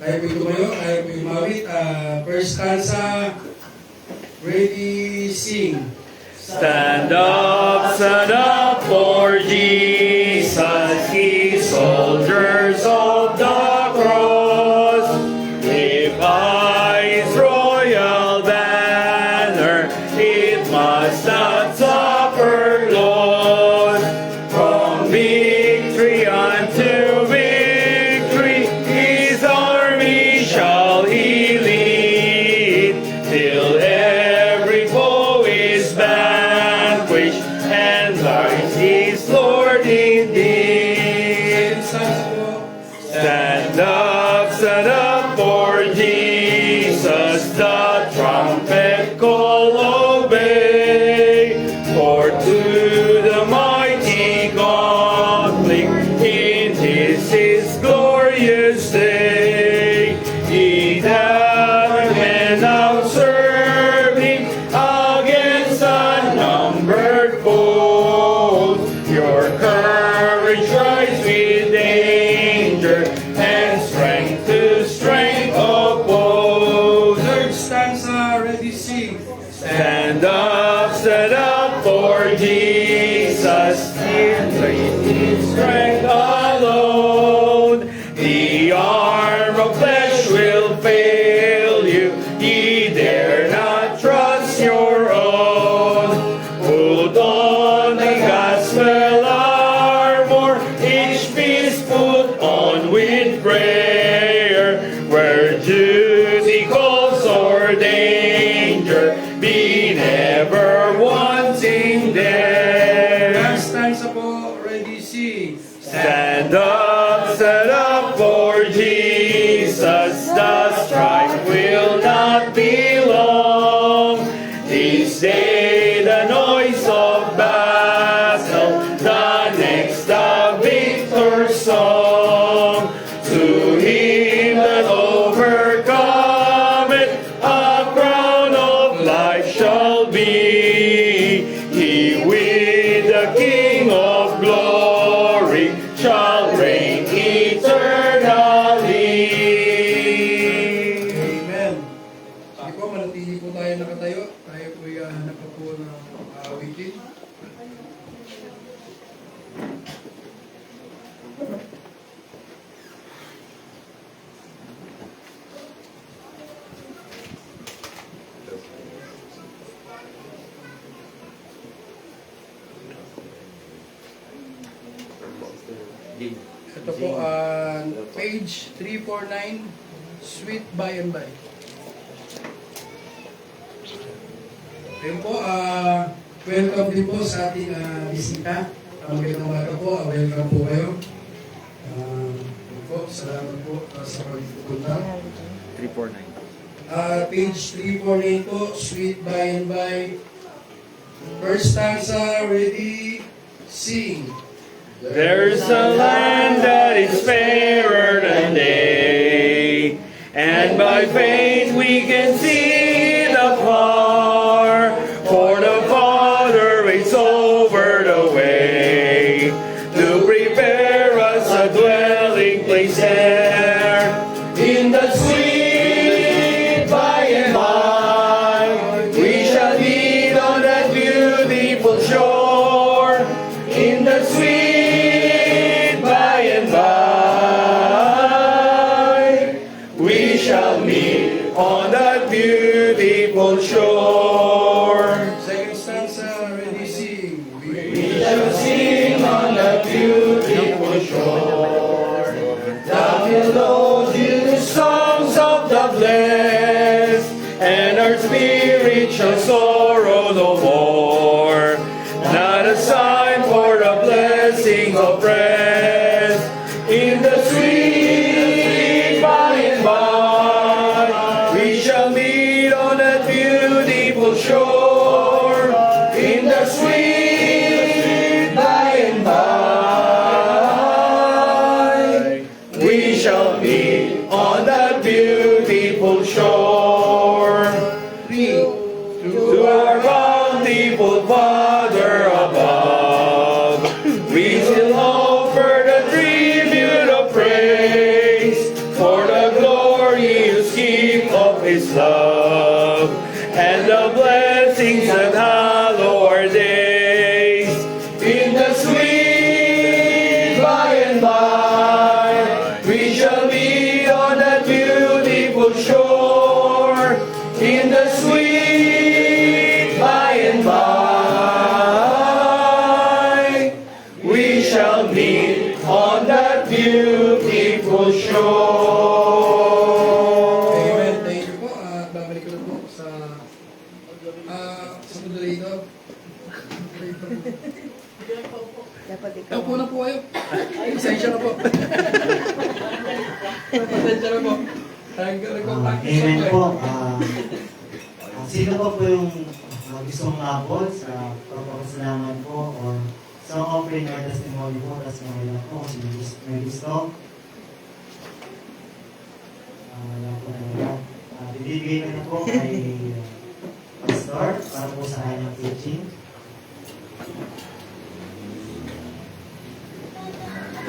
tayo po tumayo, tayo po umawit. First stanza, ready, sing. Stand up for Jesus, ye soldiers of the cross. Live by his royal banner, it must not suffer loss. From victory unto victory, his army shall he lead, till every foe is vanquished, and thrice he's Lord indeed. Stand up for Jesus, the trumpet call obey. For to the mighty conflict in his glorious day, ye that men now serve him against unnumbered foes. Your courage rise with danger, and strength to strength oppose. Third stanza, ready, sing. Stand up for Jesus, in strength alone. The arm of flesh will fail you, ye dare not trust your own. Put on the gospel armor, each piece put on with prayer, where duty calls or danger, be never wanting there. Last stanza po, ready, sing. Stand up for Jesus, the strife will not be long. This day the noise of battle, the next the victor's song. To him that overcometh, a crown of life shall be. He with the King of glory shall reign eternally. Amen. Sige po, manatili po tayo nakatayo. Tayo po hanap pa po ng awitin. Ito po, page 349, Sweet by and by. Ayun po, welcome din po sa ating bisita. Magandang umaga po, welcome po kayo. Ayun po, salamat po sa pagpupunta. 349. Page 348 po, Sweet by and by. First stanza, ready, sing. There's a land that is fairer than day, and by faith we can see the far, for the Father waits over the way, to prepare us a dwelling place there, in the sweet by and by, we shall meet on that beautiful shore, in the sweet we shall meet on that beautiful shall sorrow no more. Not a sign for the blessings of rest in the sweet by and by. We shall meet on that beautiful shore in the sweet by and by. We shall meet on that beautiful shore. To our bountiful Father above, we still offer the tribute of praise for the glorious gift of His love and the blessings that hallow our days in the sweet by and by. We shall meet on that beautiful shore in the sweet by and by. We shall meet on that beautiful shore. Amen. Thank you po. Babalik ko na po sa moderator. Dapat ikaw. Taupo na po kayo. Pasensya na po. Pasensya na po. Amen po. Sino po yung gustong mabot sa pagpapasalamat po or song offering or testimony po, tapos mga lang po kung may gusto. Wala po na wala. Bibigay ko na po kay Pastor para po sa kanyang teaching.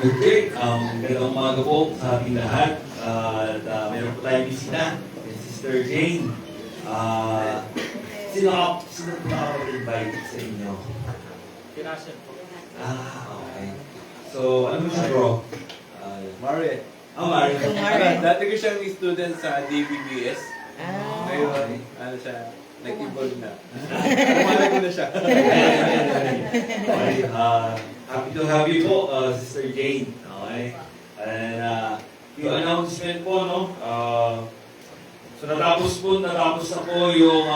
Okay, magandang umaga po sa ating lahat. At meron po tayong bisita, si Sister Jane. Sino po nakapag-invite sa inyo? Okay. So, ano siya bro? Mare. Mari. Dati ko siyang student sa DBBS. Ah. Ngayon, ano siya, nag-evolve na. Kumala ko na siya. Okay, happy to have you po, Sister Jane. Okay. And yung announcement po, no? So natapos na po yung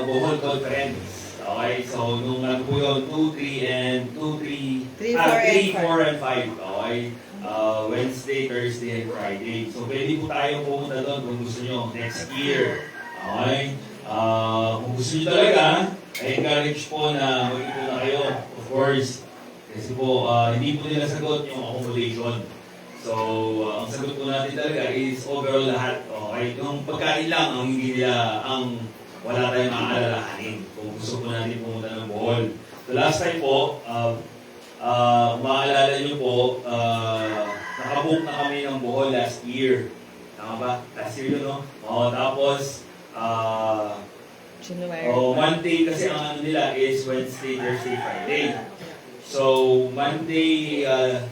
Bohol Conference. Okay, so nung ano po yun, 2, 3, and 3, 4, and 5. Okay. Wednesday, Thursday, and Friday. So pwede po tayong pumunta doon kung gusto nyo next year. Okay. Kung gusto nyo talaga, I-encourage po na mag-ipon na kayo. Of course, kasi po, hindi po nila sagot yung accommodation. So, ang sagot po natin talaga is overall lahat. Okay? Yung pagkain lang ang hindi nila, ang wala tayong maaalalahanin kung gusto po natin pumunta ng Bohol. So, last time po, kung maaalala nyo po, nakabook na kami ng Bohol last year. Tama ba? Last year yun, no? Tapos, January. Monday kasi ang ano nila is Wednesday, Thursday, Friday. So, Monday, ano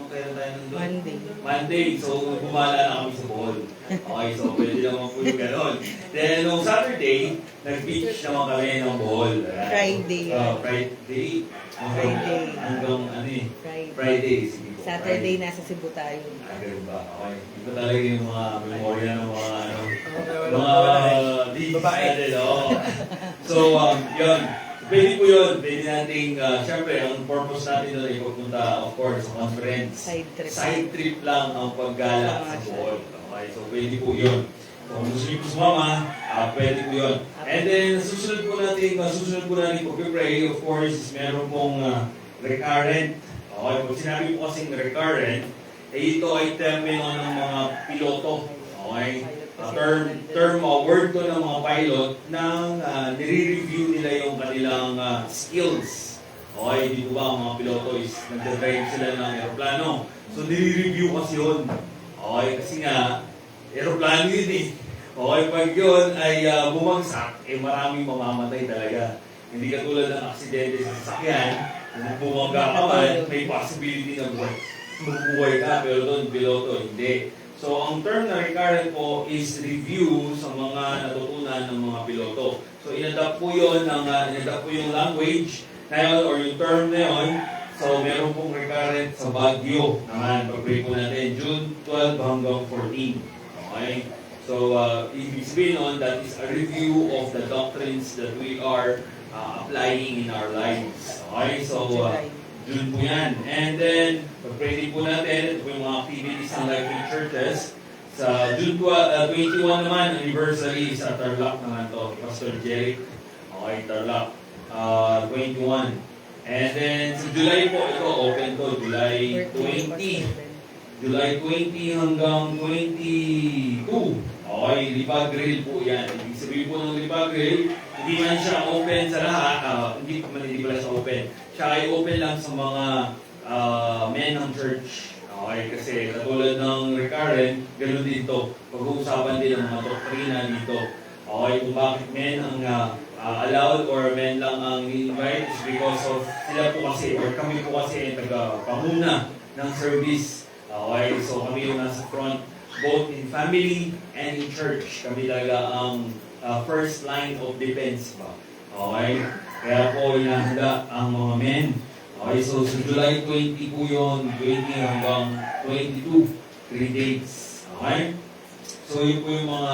kaya tayo nandun? Monday. So, bumala na kami sa Bohol. Okay, so pwede naman po yung gano'n. Then, nung Saturday, nag-beach naman kami ng Bohol. Friday. Friday. Friday. Hanggang ano eh? Friday. Friday. Sige po. Saturday nasa Cebu tayo. Ganun ba? Okay. Ito talaga yung mga memorya ng mga ano, Babae. natin, oh. So, yun. Pwede po yun. Pwede nating, syempre, ang purpose natin doon ay pagpunta, of course, sa conference. Side trip. Side trip lang ang paggala sa Bohol. Okay, so pwede po yun. Kung gusto niyo po sumama, pwede po yun. And then, susunod po natin pag-pray, of course, is meron pong recurrent. Okay, pag sinabi po kasing recurrent, ito ay termino ng mga piloto. Okay? Word to ng mga pilot nang nire-review nila yung kanilang skills. Okay, di ba ang mga piloto is nagdadrive sila ng aeroplano. So, nire-review kasi yun. Okay, kasi nga, aeroplano yun eh. Okay, pag yun ay bumagsak, maraming mamamatay talaga. Hindi katulad ng aksidente sa sasakyan, kung bumangga ka man, may possibility na mabubuhay ka, pero doon, piloto, hindi. So, ang term na recurrent po is review sa mga natutunan ng mga piloto. So, inadapt po yun, inadapt po yung language na yun, or yung term na yun. So, meron pong recurrent sa Baguio naman. Pag-pray po natin, June 12 hanggang 14. Okay? So, ibig sabihin nun, that is a review of the doctrines that we are applying in our lives. Okay, so June po yan. And then, pag-pray din po natin, ito po yung mga activities ng Life in Churches. Sa June 21 naman, anniversary sa Tarlac naman to, Pastor Jerry. Okay, Tarlac. 21. And then, sa July po, ito, open to, July 20. July 20 hanggang 22. Okay, Lipa Grill po yan. Ibig sabihin po ng Lipa Grill, hindi man siya open sa lahat, hindi pala siya open. Siya ay open lang sa mga men ng church. Okay, kasi katulad ng recurrent, ganoon dito. Pag-uusapan din ang mga doktrina dito. Okay, kung bakit men ang allowed or men lang ang invite is because of sila po kasi or kami po kasi taga-pamuna ng service. Okay, so kami yung nasa front both in family and in church. Kami talaga ang first line of defense ba. Okay, kaya po inahanda ang mga men. Okay, so sa July 20 po yun, 20 hanggang 22, 3 days. Okay, so yun po yung mga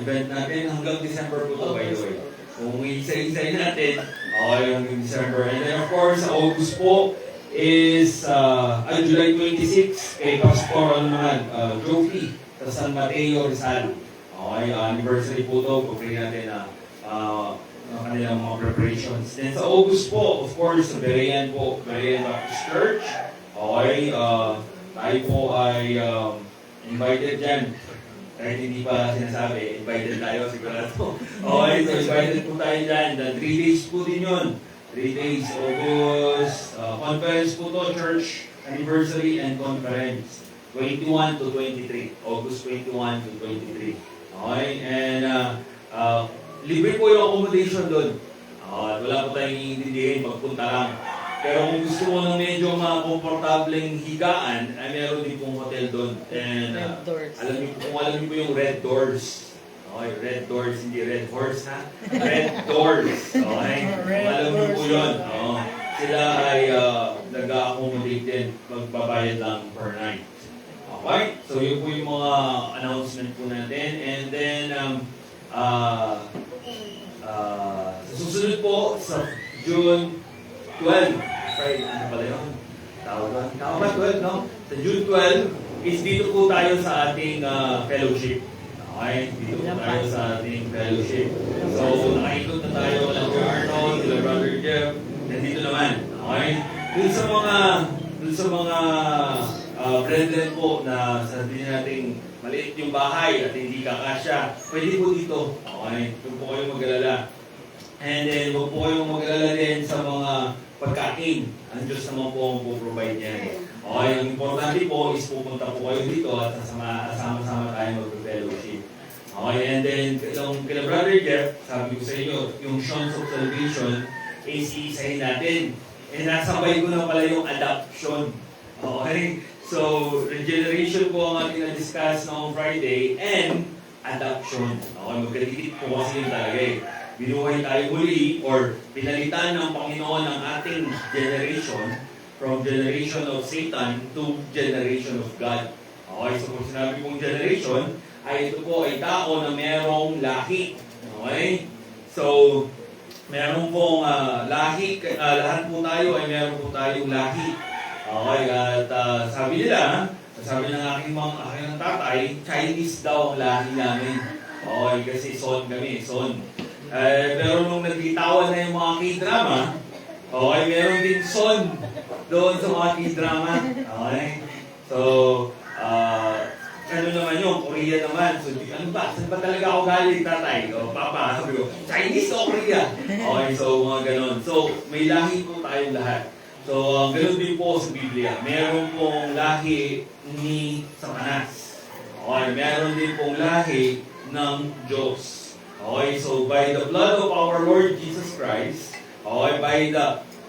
event natin hanggang December po to, by the way. Kung isa-isay natin, okay, hanggang December. And then of course, sa August po is July 26, kay Pastor Jofi sa San Mateo, Rizal. Okay, anniversary po to, pag-pray natin na kanilang mga preparations. Then sa August po, of course, sa Berean po, Berean Baptist Church. Okay, tayo po ay invited dyan. Kahit hindi pa sinasabi, invited tayo sigurado. Okay, so invited po tayo dyan. 3 days po din yun. 3 days, August, conference po to, church anniversary and conference. 21 to 23. August 21 to 23. Okay, and libre po yung accommodation doon. Wala po tayong iintindihin, magpunta lang. Pero kung gusto mo ng medyo komportableng higaan, ay meron din pong hotel doon. And Red Doors. alam niyo po yung Red Doors. Okay, Red Doors, hindi Red Horse, ha? Red Doors. Okay? Alam niyo po yun. Sila ay nag-accommodate din. Magbabayad lang per night. Okay? So, yun po yung mga announcement po natin. And then, sa susunod po, sa June 12, sorry, ano pala yun? Tama ba 12, no? Sa June 12, is dito po tayo sa ating fellowship. Okay, dito po tayo sa ating fellowship. So, nakaikot na tayo ng Arnold, sila Brother Jeff, nandito naman. Okay? Dun sa mga brethren po na sabihin natin maliit yung bahay at hindi kakasya, pwede po dito. Okay? Huwag po kayong mag-alala. And then, huwag po kayong mag-alala din sa mga pagkain. Ang Diyos naman po ang po-provide niyan. Okay, ang importante po is pupunta po kayo dito at sama-sama tayo mag-fellowship. Okay, and then, yung kila Brother Jeff, sabi ko sa inyo, yung Sons of Salvation, is iisahin natin. And nasabay ko na pala yung adoption. Okay, so, regeneration po ang ating na-discuss noong Friday, and adoption. Okay, magkadikit po kasi yung talaga eh. Binuhay tayo muli or pinalitan ng Panginoon ang ating generation from generation of Satan to generation of God. Okay, so kung sinabi kong generation, ay ito po ay tao na merong lahi. Okay? So, meron pong lahi, lahat po tayo ay meron po tayong lahi. Okay, at sabi ng aking tatay, Chinese daw ang lahi namin. Okay, kasi son kami, son. Pero nung nagbitawan na yung mga K-drama, okay, meron din son doon sa mga K-drama. Okay? So, ano naman yun? Korea naman. So, ano ba? Saan ba talaga ako galing, tatay? O, papa, sabi ko, Chinese o Korea? Okay, so mga ganon. So, may lahi po tayong lahat. So, ganon din po sa Biblia. Meron pong lahi ni Satanas. Okay, meron din pong lahi ng Diyos. Okay, so by the blood of our Lord Jesus Christ, okay,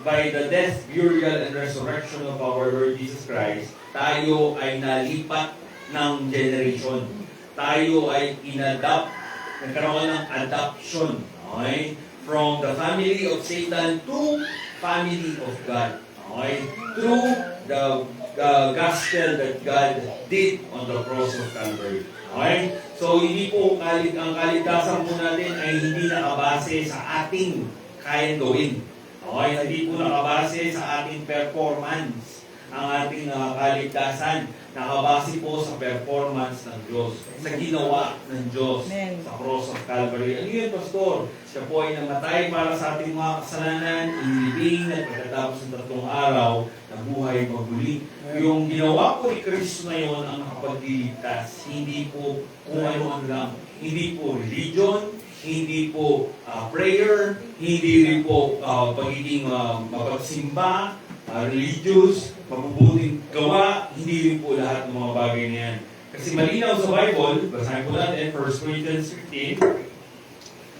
by the death, burial, and resurrection of our Lord Jesus Christ, tayo ay nalipat ng generation. Tayo ay nagkaroon ng adoption, okay, from the family of Satan to family of God. Okay? Through the gospel that God did on the cross of Calvary. Okay? So, hindi po ang kaligtasan po natin ay hindi nakabase sa ating kayang gawin. Okay? Hindi po nakabase sa ating performance ang ating kaligtasan. Nakabase po sa performance ng Diyos, sa ginawa ng Diyos Amen. sa cross of Calvary. Ano yun, Pastor? Siya po ay namatay para sa ating mga kasalanan, inilibing at pagkatapos ng 3 araw, nabuhay maguli. Yung ginawa po ni Kristo na yun ang nakapagliligtas. Hindi po kung ano-ano lang. Hindi po religion, hindi po prayer, hindi rin po pagiging mapagsimba, religious, mabubuting gawa, hindi rin po lahat ng mga bagay na yan. Kasi malinaw sa Bible, basahin po natin, 1 Corinthians 15.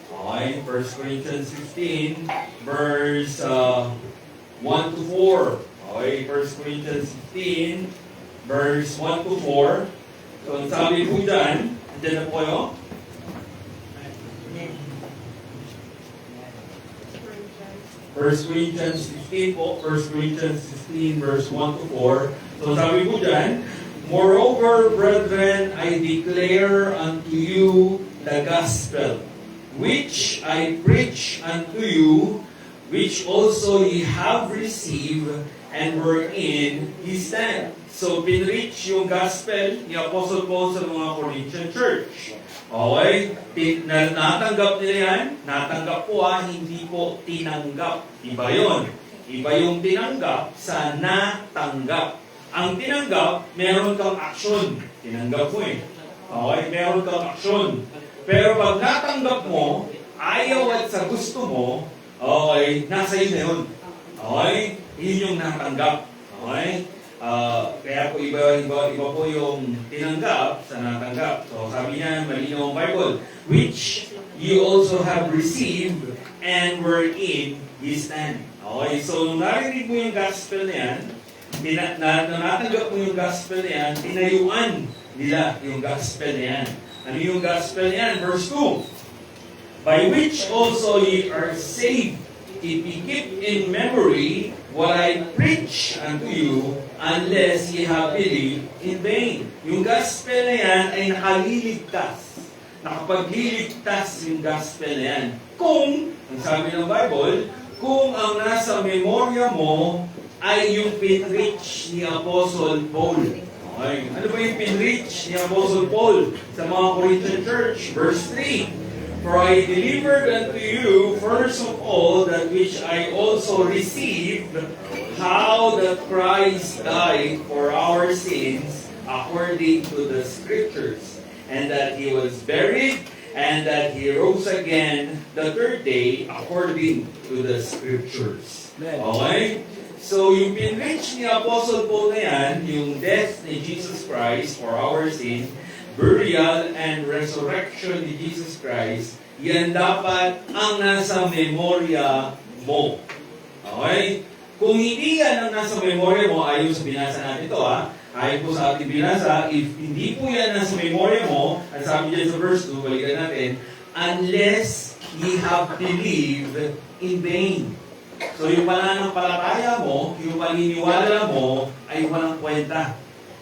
Okay, 1 Corinthians 15, verse 1 to 4. Okay, 1 Corinthians 15, verse 1 to 4. So, ang sabi po dyan, andyan na po kayo? First Corinthians 15 po, 1 Corinthians 15 verse 1 to 4. So sabi po dyan, moreover, brethren, I declare unto you the gospel, which I preach unto you, which also ye have received, and wherein ye stand. So pinreach yung gospel ni Apostle Paul sa mga Corinthian church. Okay? Natanggap nila yan? Natanggap po hindi po tinanggap. Iba yun. Iba yung tinanggap sa natanggap. Ang tinanggap, meron kang aksyon. Tinanggap mo eh. Okay? Meron kang aksyon. Pero pag natanggap mo, ayaw at sa gusto mo, okay, nasa yun na yun. Okay? Yun yung natanggap. Okay? Kaya po iba po yung tinanggap sa natanggap. So sabi niya, malinaw ang Bible, which you also have received and wherein ye stand. Okay, so nung narinig mo yung gospel na yan, natanggap mo yung gospel na yan, tinayuan nila yung gospel na yan. Ano yung gospel na yan? Verse 2. By which also ye are saved, if ye keep in memory what I preach unto you, unless ye have believed in vain. Yung gospel na yan ay nakaliligtas. Nakapagliligtas yung gospel na yan. Kung, ang sabi ng Bible, kung ang nasa memorya mo ay yung pinreach ni Apostle Paul. Okay. Ano ba yung pinreach ni Apostle Paul sa mga Corinthian church? Verse 3. For I delivered unto you first of all that which I also received, how that Christ died for our sins according to the Scriptures, and that He was buried, and that He rose again the 3rd day according to the Scriptures. Okay? So, yung pinreach ni Apostle Paul na yan, yung death ni Jesus Christ for our sin, burial and resurrection ni Jesus Christ, yan dapat ang nasa memorya mo. Okay? Kung hindi yan ang nasa memorya mo, ayon sa binasa natin ito ayon po sa ating binasa, if hindi po yan nasa memorya mo, at sabi dyan sa verse 2, balikan natin, unless ye have believed in vain. So yung pananampalataya mo, yung paniniwala mo, ay walang kwenta.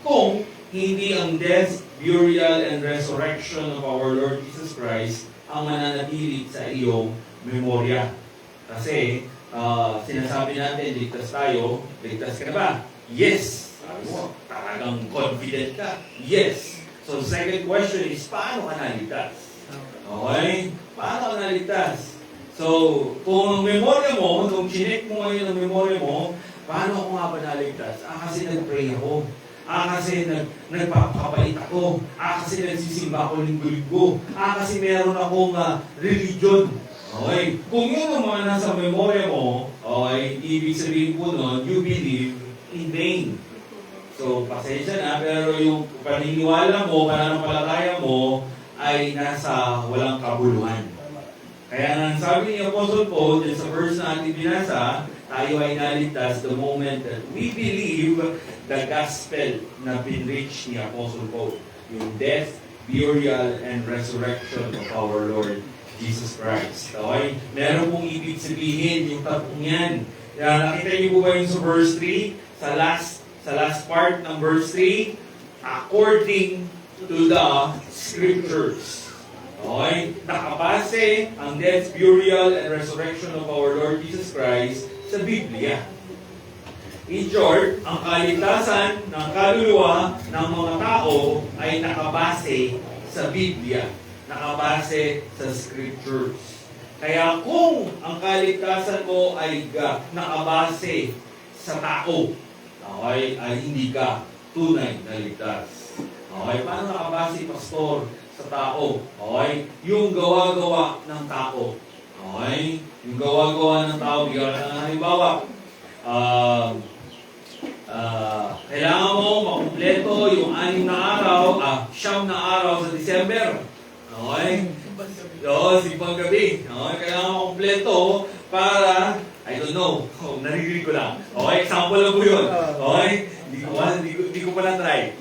Kung hindi ang death, burial, and resurrection of our Lord Jesus Christ ang mananatili sa iyong memorya. Kasi, sinasabi natin, ligtas tayo, ligtas ka na ba? Yes! Sabi mo, talagang confident ka? Yes! So, the second question is, paano ka naligtas? Okay? Paano ka naligtas? So, kung ang memorya mo, kung chinek mo ngayon ang memorya mo, paano ako nga ba naligtas? Kasi nag-pray ako. Kasi nagpapapait ako. Kasi nagsisimba ako linggo-linggo. Kasi meron akong religion. Okay? Kung yun ang mga nasa memorya mo, okay, ibig sabihin po nun, you believe in vain. So, pasensya na, pero yung paniniwala mo, pananampalataya mo, ay nasa walang kabuluhan. Kaya nga sabi ni Apostle Paul, din sa verse na ating binasa, tayo ay naligtas the moment that we believe the gospel na pinreach ni Apostle Paul. Yung death, burial, and resurrection of our Lord Jesus Christ. Okay? Meron pong ibig sabihin yung tatlong yan. Nakita niyo po ba yung sa verse 3? Sa last part ng verse 3, according to the Scriptures. Okay? Nakabase ang death, burial, and resurrection of our Lord Jesus Christ sa Biblia. In short, ang kaligtasan ng kaluluwa ng mga tao ay nakabase sa Biblia. Nakabase sa Scriptures. Kaya kung ang kaligtasan mo ay nakabase sa tao, okay, ay hindi ka tunay na ligtas. Okay, paano nakabase, pastor, sa tao? Okay, yung gawa-gawa ng tao. Okay, yung gawa-gawa ng tao, bigyan ka ng halimbawa. Kailangan mo makumpleto yung 6 na araw, 9 na araw sa December. Okay? Oo, simbang gabi. Okay? Kailangan makumpleto para, I don't know, naririnig ko lang. Okay? Example lang po yun. Okay? Hindi ko pa na-try.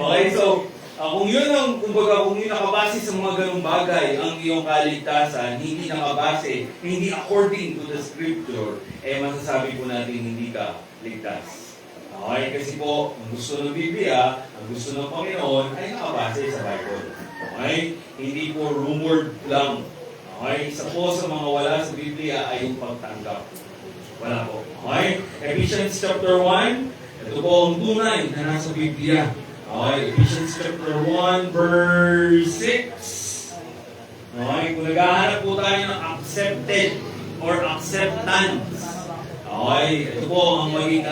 Okay? So, kung yun ang, kumbaga, kung yun nakabase sa mga ganung bagay, ang iyong kaligtasan, hindi nakabase, hindi according to the Scripture, masasabi po natin hindi ka ligtas. Okay, kasi po, ang gusto ng Biblia, ang gusto ng Panginoon, ay nakabase sa Bible. Okay? Hindi po rumored lang. Okay? Isa po sa mga wala sa Biblia ay yung pagtanggap. Wala po. Okay? Ephesians chapter 1, ito po ang tunay na nasa Biblia. Okay? Ephesians chapter 1, verse 6. Okay? Kung naghahanap po tayo ng accepted or acceptance. Okay? Ito po ang maging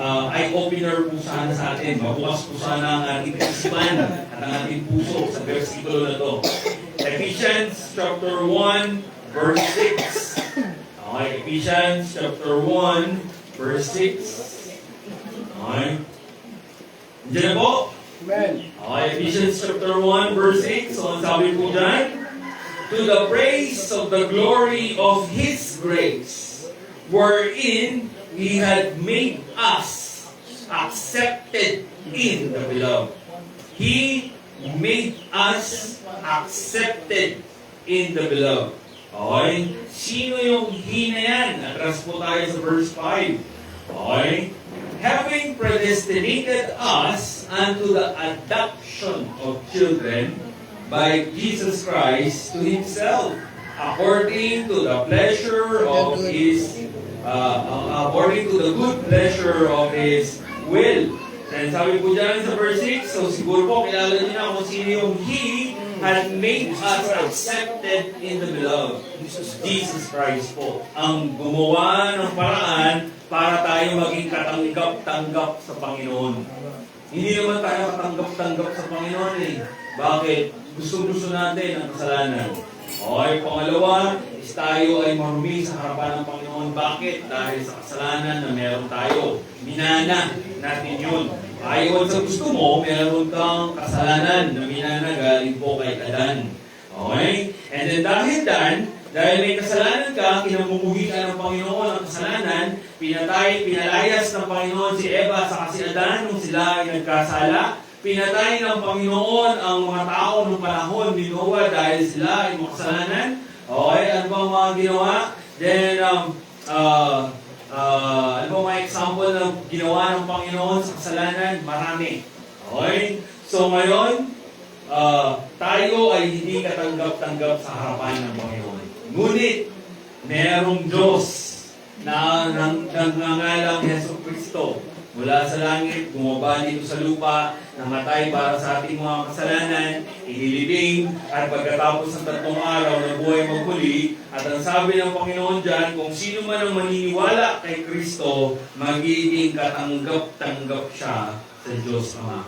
eye-opener po sana sa atin. Mabukas po sana ang ating isipan at ang ating puso sa versikulo na to. Ephesians chapter 1, verse 6. Okay, Ephesians chapter 1, verse 6. Okay. Diyan na po. Amen. Okay, Ephesians chapter 1, verse 6. So, ang sabi po dyan, to the praise of the glory of His grace, wherein He had made us accepted in the beloved. He made us accepted in the beloved. Okay? Sino yung He na yan? Atras po tayo sa verse 5. Okay? Having predestinated us unto the adoption of children by Jesus Christ to Himself, according to the pleasure of His according to the good pleasure of His will. And sabi po dyan sa verse 6, so siguro po kilala niyo na kung sino yung He had made us accepted in the beloved. Jesus Christ po. Ang gumawa ng paraan para tayo maging katanggap-tanggap sa Panginoon. Hindi naman tayo katanggap-tanggap sa Panginoon eh. Bakit? Gusto-gusto natin ang kasalanan. Okay, pangalawa, is tayo ay marumi sa harapan ng Panginoon. Bakit? Dahil sa kasalanan na meron tayo. Minana natin yun. Ayaw sa gusto mo, meron kang kasalanan na minana galing po kay Adan. Okay? And then dahil may kasalanan ka, kinamumuhi ka ng Panginoon ang kasalanan, pinalayas ng Panginoon si Eva sa si Adan nung sila ay nagkasala. Pinatay ng Panginoon ang mga tao ng panahon ni Noah dahil sila ay makasalanan. Okay, ano ba ang mga ginawa? Then, ano ba mga example na ginawa ng Panginoon sa kasalanan? Marami. Okay? So ngayon, tayo ay hindi katanggap-tanggap sa harapan ng Panginoon. Ngunit, merong Diyos na nangangalang Yesu Cristo mula sa langit, bumaba dito sa lupa, namatay para sa ating mga kasalanan, inilibing, at pagkatapos ng 3 araw na buhay magmuli, at ang sabi ng Panginoon dyan, kung sino man ang maniniwala kay Kristo, magiging katanggap-tanggap siya sa Diyos Ama.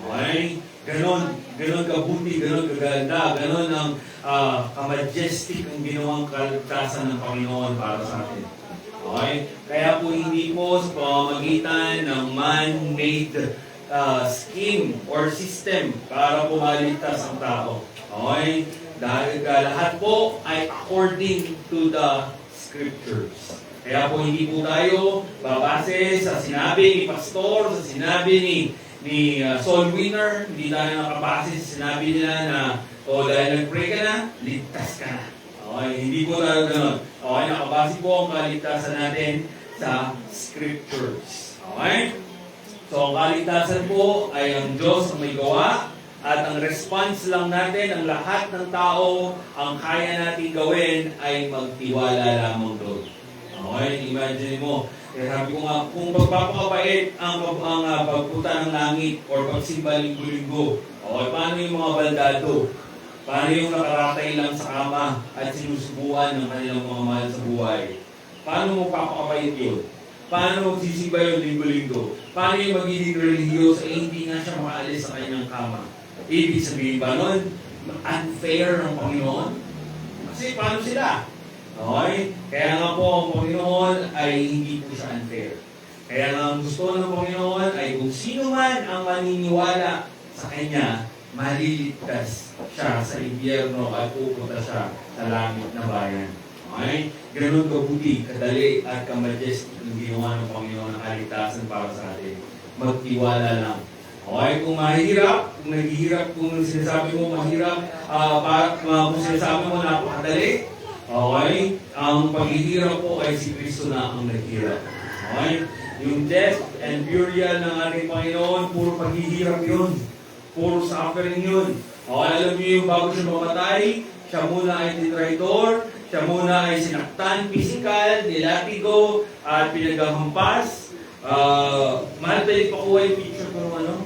Okay? Ganon kabuti, ganon kaganda, ganon ang kamajestic ang ginawang kaligtasan ng Panginoon para sa atin. Okay? Kaya po hindi po sa pamamagitan ng man-made scheme or system para pumaligtas ang tao. Okay? Dahil lahat po ay according to the Scriptures. Kaya po hindi po tayo babase sa sinabi ni Pastor, sa sinabi ni Soul Winner, hindi tayo nakabase sa sinabi nila na, dahil nag-pray ka na, ligtas ka na. Okay, hindi po tayo ganun. Okay, nakabase po ang kaligtasan natin sa Scriptures. Okay? So, ang kaligtasan po ay ang Diyos ang may gawa, at ang response lang natin, ang lahat ng tao, ang kaya natin gawin ay magtiwala lamang doon. Okay, imagine mo, sabi ko nga, kung magpapakabait ang pagpunta ng langit or pagsimba linggo-linggo, okay, paano yung mga baldado? Paano yung nakaratay lang sa kama at sinusubuan ng kanilang mga mahal sa buhay? Paano magpapakabait yun? Paano magsisimba yung linggo-linggo? Paano yung magiging religious ay hindi nga siya makaalis sa kanyang kama? Ibig sabihin ba nun, unfair ng Panginoon? Kasi paano sila? Okay? Kaya nga po ang Panginoon ay hindi po siya unfair. Kaya nga ang gusto ng Panginoon ay kung sino man ang maniniwala sa Kanya, maliligtas siya sa impyerno at pupunta siya sa langit na bayan. Okay? Ganun kabuti, kadali at kamajestic ang ginawa ng Panginoon ng kaligtasan para sa atin. Magtiwala lang. Okay, kung mahirap, kung naghihirap, kung sinasabi mo mahirap, kung sinasabi mo napakadali, okay, ang paghihirap po ay si Kristo na ang naghirap. Okay? Yung death and burial ng ating Panginoon, puro paghihirap yun. Puro suffering yun. Okay, alam niyo yung bago siya mamatay, siya muna ay titraitor, siya muna ay sinaktan, physical, nilatigo, at pinaghahampas. Mahal tayo pakuha yung picture ko ng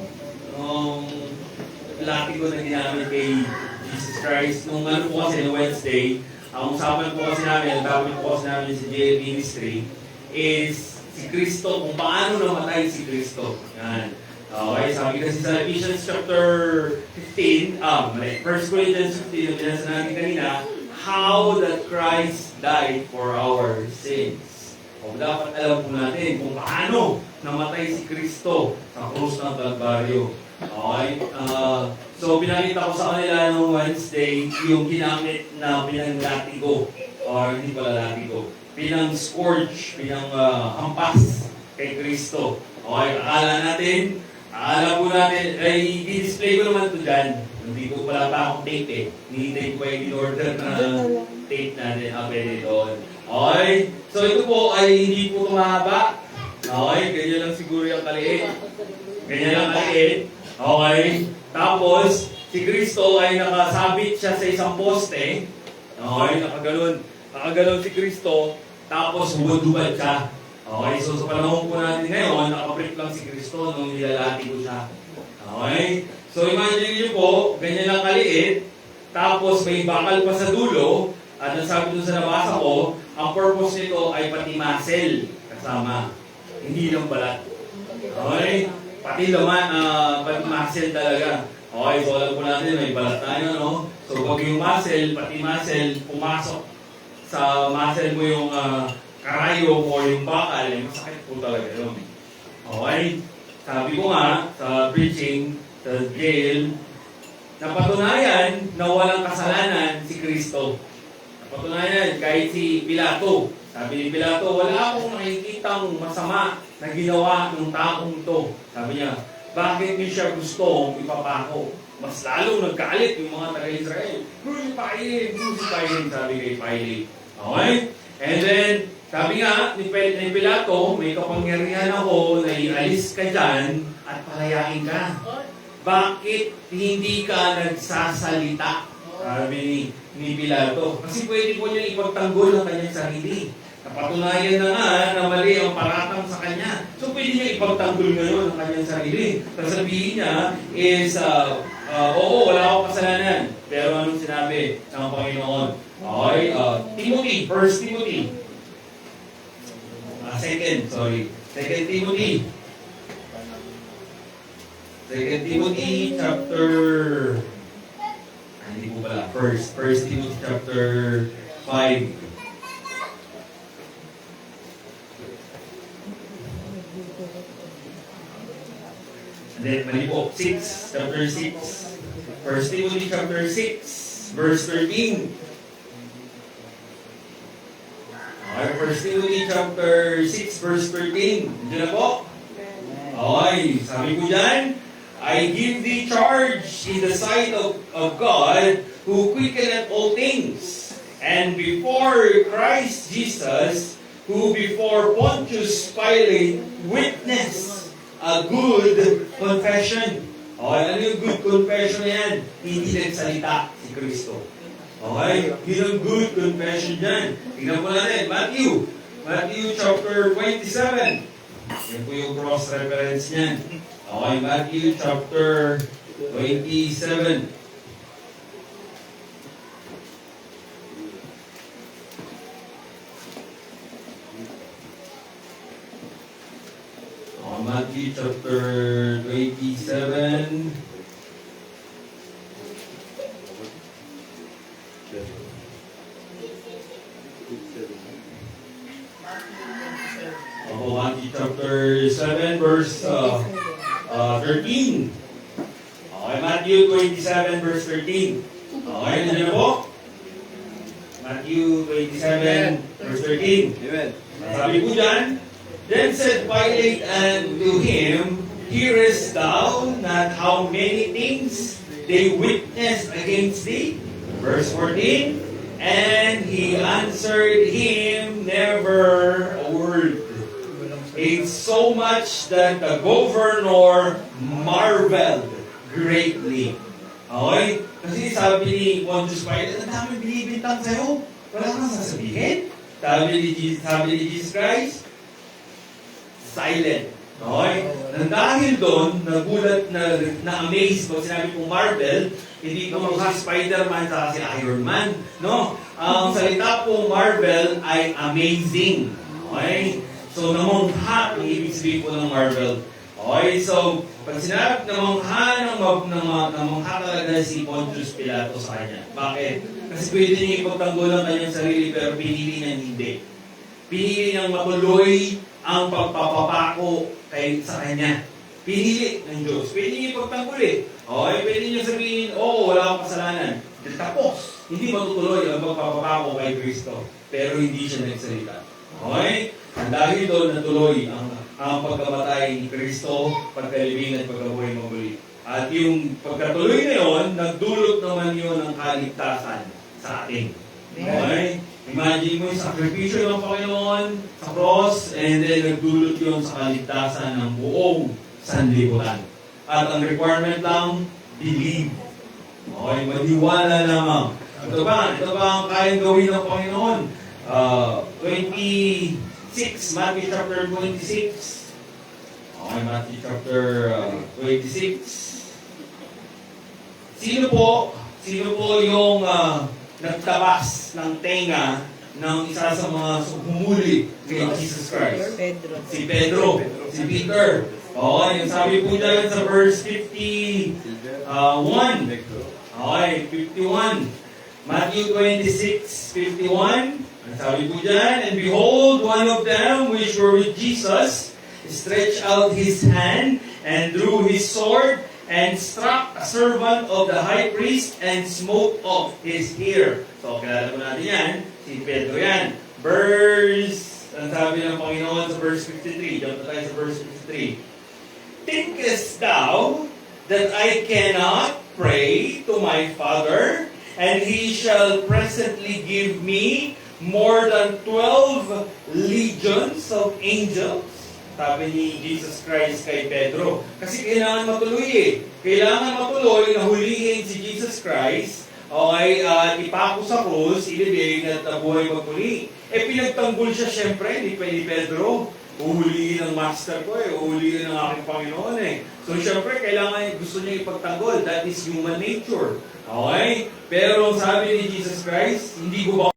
latigo na ginamit kay Jesus Christ. Nung po kasi na Wednesday, ang usapan po kasi namin, ang topic po kasi namin sa JL Ministry is si Kristo, kung paano namatay si Kristo. Yan. Okay, sabi kasi sa Ephesians chapter 15, 1 Corinthians 15, na binasa natin kanina, how that Christ died for our sins. O dapat alam po natin kung paano namatay si Kristo sa krus ng Kalbaryo. Okay? So, pinakita ko sa kanila nung Wednesday yung ginamit na pinanglatigo, or hindi pala latigo, pinang-scourge, hampas kay Kristo. Okay? Akala po natin, ay i-display ko naman ito dyan. Hindi ko pala pa akong tape eh. Hinihintay ko pa yung in-order na tape natin. Pwede doon. Okay? So, ito po ay hindi po tumahaba. Okay? Ganyan lang siguro yung kaliit. Ganyan lang kaliit. Okay? Tapos, si Kristo ay nakasabit siya sa isang poste. Okay? Nakaganon si Kristo. Tapos, hubad-hubad siya. Okay? So, sa panahon po natin ngayon, nakabrick lang si Kristo nung nilalati ko siya. Okay? So, imagine niyo po, ganyan lang kaliit. Tapos, may bakal pa sa dulo. At ang sabi doon sa nabasa ko, ang purpose nito ay pati muscle kasama. Hindi lang balat. Okay? Pati laman, pati muscle talaga. Okay, so alam po natin, may balat tayo, no? So pag yung muscle, pati muscle, pumasok sa muscle mo yung karayom o yung bakal, masakit po talaga yun. Okay? Sabi ko nga, sa preaching, sa jail, napatunayan na walang kasalanan si Kristo. Napatunayan, kahit si Pilato. Sabi ni Pilato, wala akong nakikitang masama na ginawa ng taong to. Sabi niya, bakit niyo siya gustong ipapako? Mas lalong nagkalit yung mga taga-Israel. Crucify him, sabi kay Pilate. Okay? And then, sabi nga ni Pilato, may kapangyarihan ako na ialis ka dyan at palayain ka. Bakit hindi ka nagsasalita? Sabi ni Pilato. Kasi pwede po niya ipagtanggol ang kanyang sarili. Napatunayan na nga na mali ang paratang sa kanya. So pwede niya ipagtanggol ngayon ang kanyang sarili. Sasabihin niya is, oo, wala akong kasalanan. Pero anong sinabi ng Panginoon? Okay, Timothy, 1 Timothy. 2 Timothy. 2 Timothy chapter... hindi po pala. 1 Timothy chapter 5. And then, mali po, 6, chapter 6. 1 Timothy chapter 6, verse 13. Okay, 1 Timothy chapter 6, verse 13. Diyan na po. Okay, sabi ko dyan, I give thee charge in the sight of God, who quickeneth all things, and before Christ Jesus, who before Pontius Pilate witnessed a good confession. Okay, ano yung good confession yan? Hindi nagsalita si Kristo. Okay? Yun ang good confession dyan. Tingnan po natin, Matthew chapter 27. Yan po yung cross-reference niyan. Okay, Matthew chapter 27. Matthew chapter 27. Matthew chapter 7 verse 13. Okay, Matthew 27 verse 13. Okay, nandiyan na po? Matthew 27 verse 13. Amen. Sabi po dyan, then said Pilate unto him, hearest thou not how many things they witnessed against thee? Verse 14, and he answered him never a word. It's so much that the governor marveled greatly. Okay? Kasi sabi ni Pontius Pilate, ang dami binibintang sa'yo. Wala kang sasabihin. Sabi ni Jesus Christ, silent. Okay? Nang dahil doon, nagulat na-amaze pag sinabi kong Marvel, hindi ko mga Spider-Man sa si Iron Man. No? Ang salita pong Marvel ay amazing. Okay? So, namangha, ang ibig sabihin po ng Marvel. Okay? So, pag sinabi namangha talaga si Pontius Pilato sa kanya. Bakit? Kasi pwede niya ipagtanggol ang kanyang sarili pero pinili niya hindi. Pinili niyang matuloy ang pagpapapako sa kanya. Pinili ng Diyos. Pwede niya ipagtanggol eh. Okay? Pwede niya sabihin, wala akong kasalanan. Tapos, hindi matutuloy ang pagpapapako kay Kristo. Pero hindi siya nagsalita. Okay? Dahil doon natuloy ang pagkamatay ni Kristo, pagkalibing at pagkabuhay muli. At yung pagkatuloy na yun, nagdulot naman yun ng kaligtasan sa atin. Okay? Imagine mo yung sakripisyo ng Panginoon sa cross, and then nagdulot yun sa kaligtasan ng buong sanlibutan. At ang requirement lang, believe. Okay? Maniwala lamang. Ito ba ang kayang gawin ng Panginoon? 26, Matthew chapter 26. Okay, Matthew chapter 26. Sino po yung nagtabas ng tenga ng isa sa mga humuli kay Jesus Christ? Pedro. Si Pedro. Si Peter. Okay, yung sabi po dyan sa verse 51. Okay, 51. Matthew 26:51. Ang sabi po dyan, and behold, one of them which were with Jesus stretched out his hand and drew his sword and struck a servant of the high priest and smote off his ear. So, kilala po natin yan. Si Pedro yan. Ang sabi ng Panginoon sa verse 53. Jump na tayo sa verse 53. Thinkest thou that I cannot pray to my Father, and he shall presently give me more than 12 legions of angels? Sabi ni Jesus Christ kay Pedro. Kasi kailangan matuloy eh. Kailangan matuloy na hulihin si Jesus Christ, okay, ipako sa krus, ilibing at buhay magmuli. Pinagtanggol siya syempre, ni Pedro. Uhulihin ng master ko eh, uhulihin ng aking Panginoon eh. So syempre, kailangan gusto niya ipagtanggol. That is human nature. Okay? Pero sabi ni Jesus Christ, hindi ko ba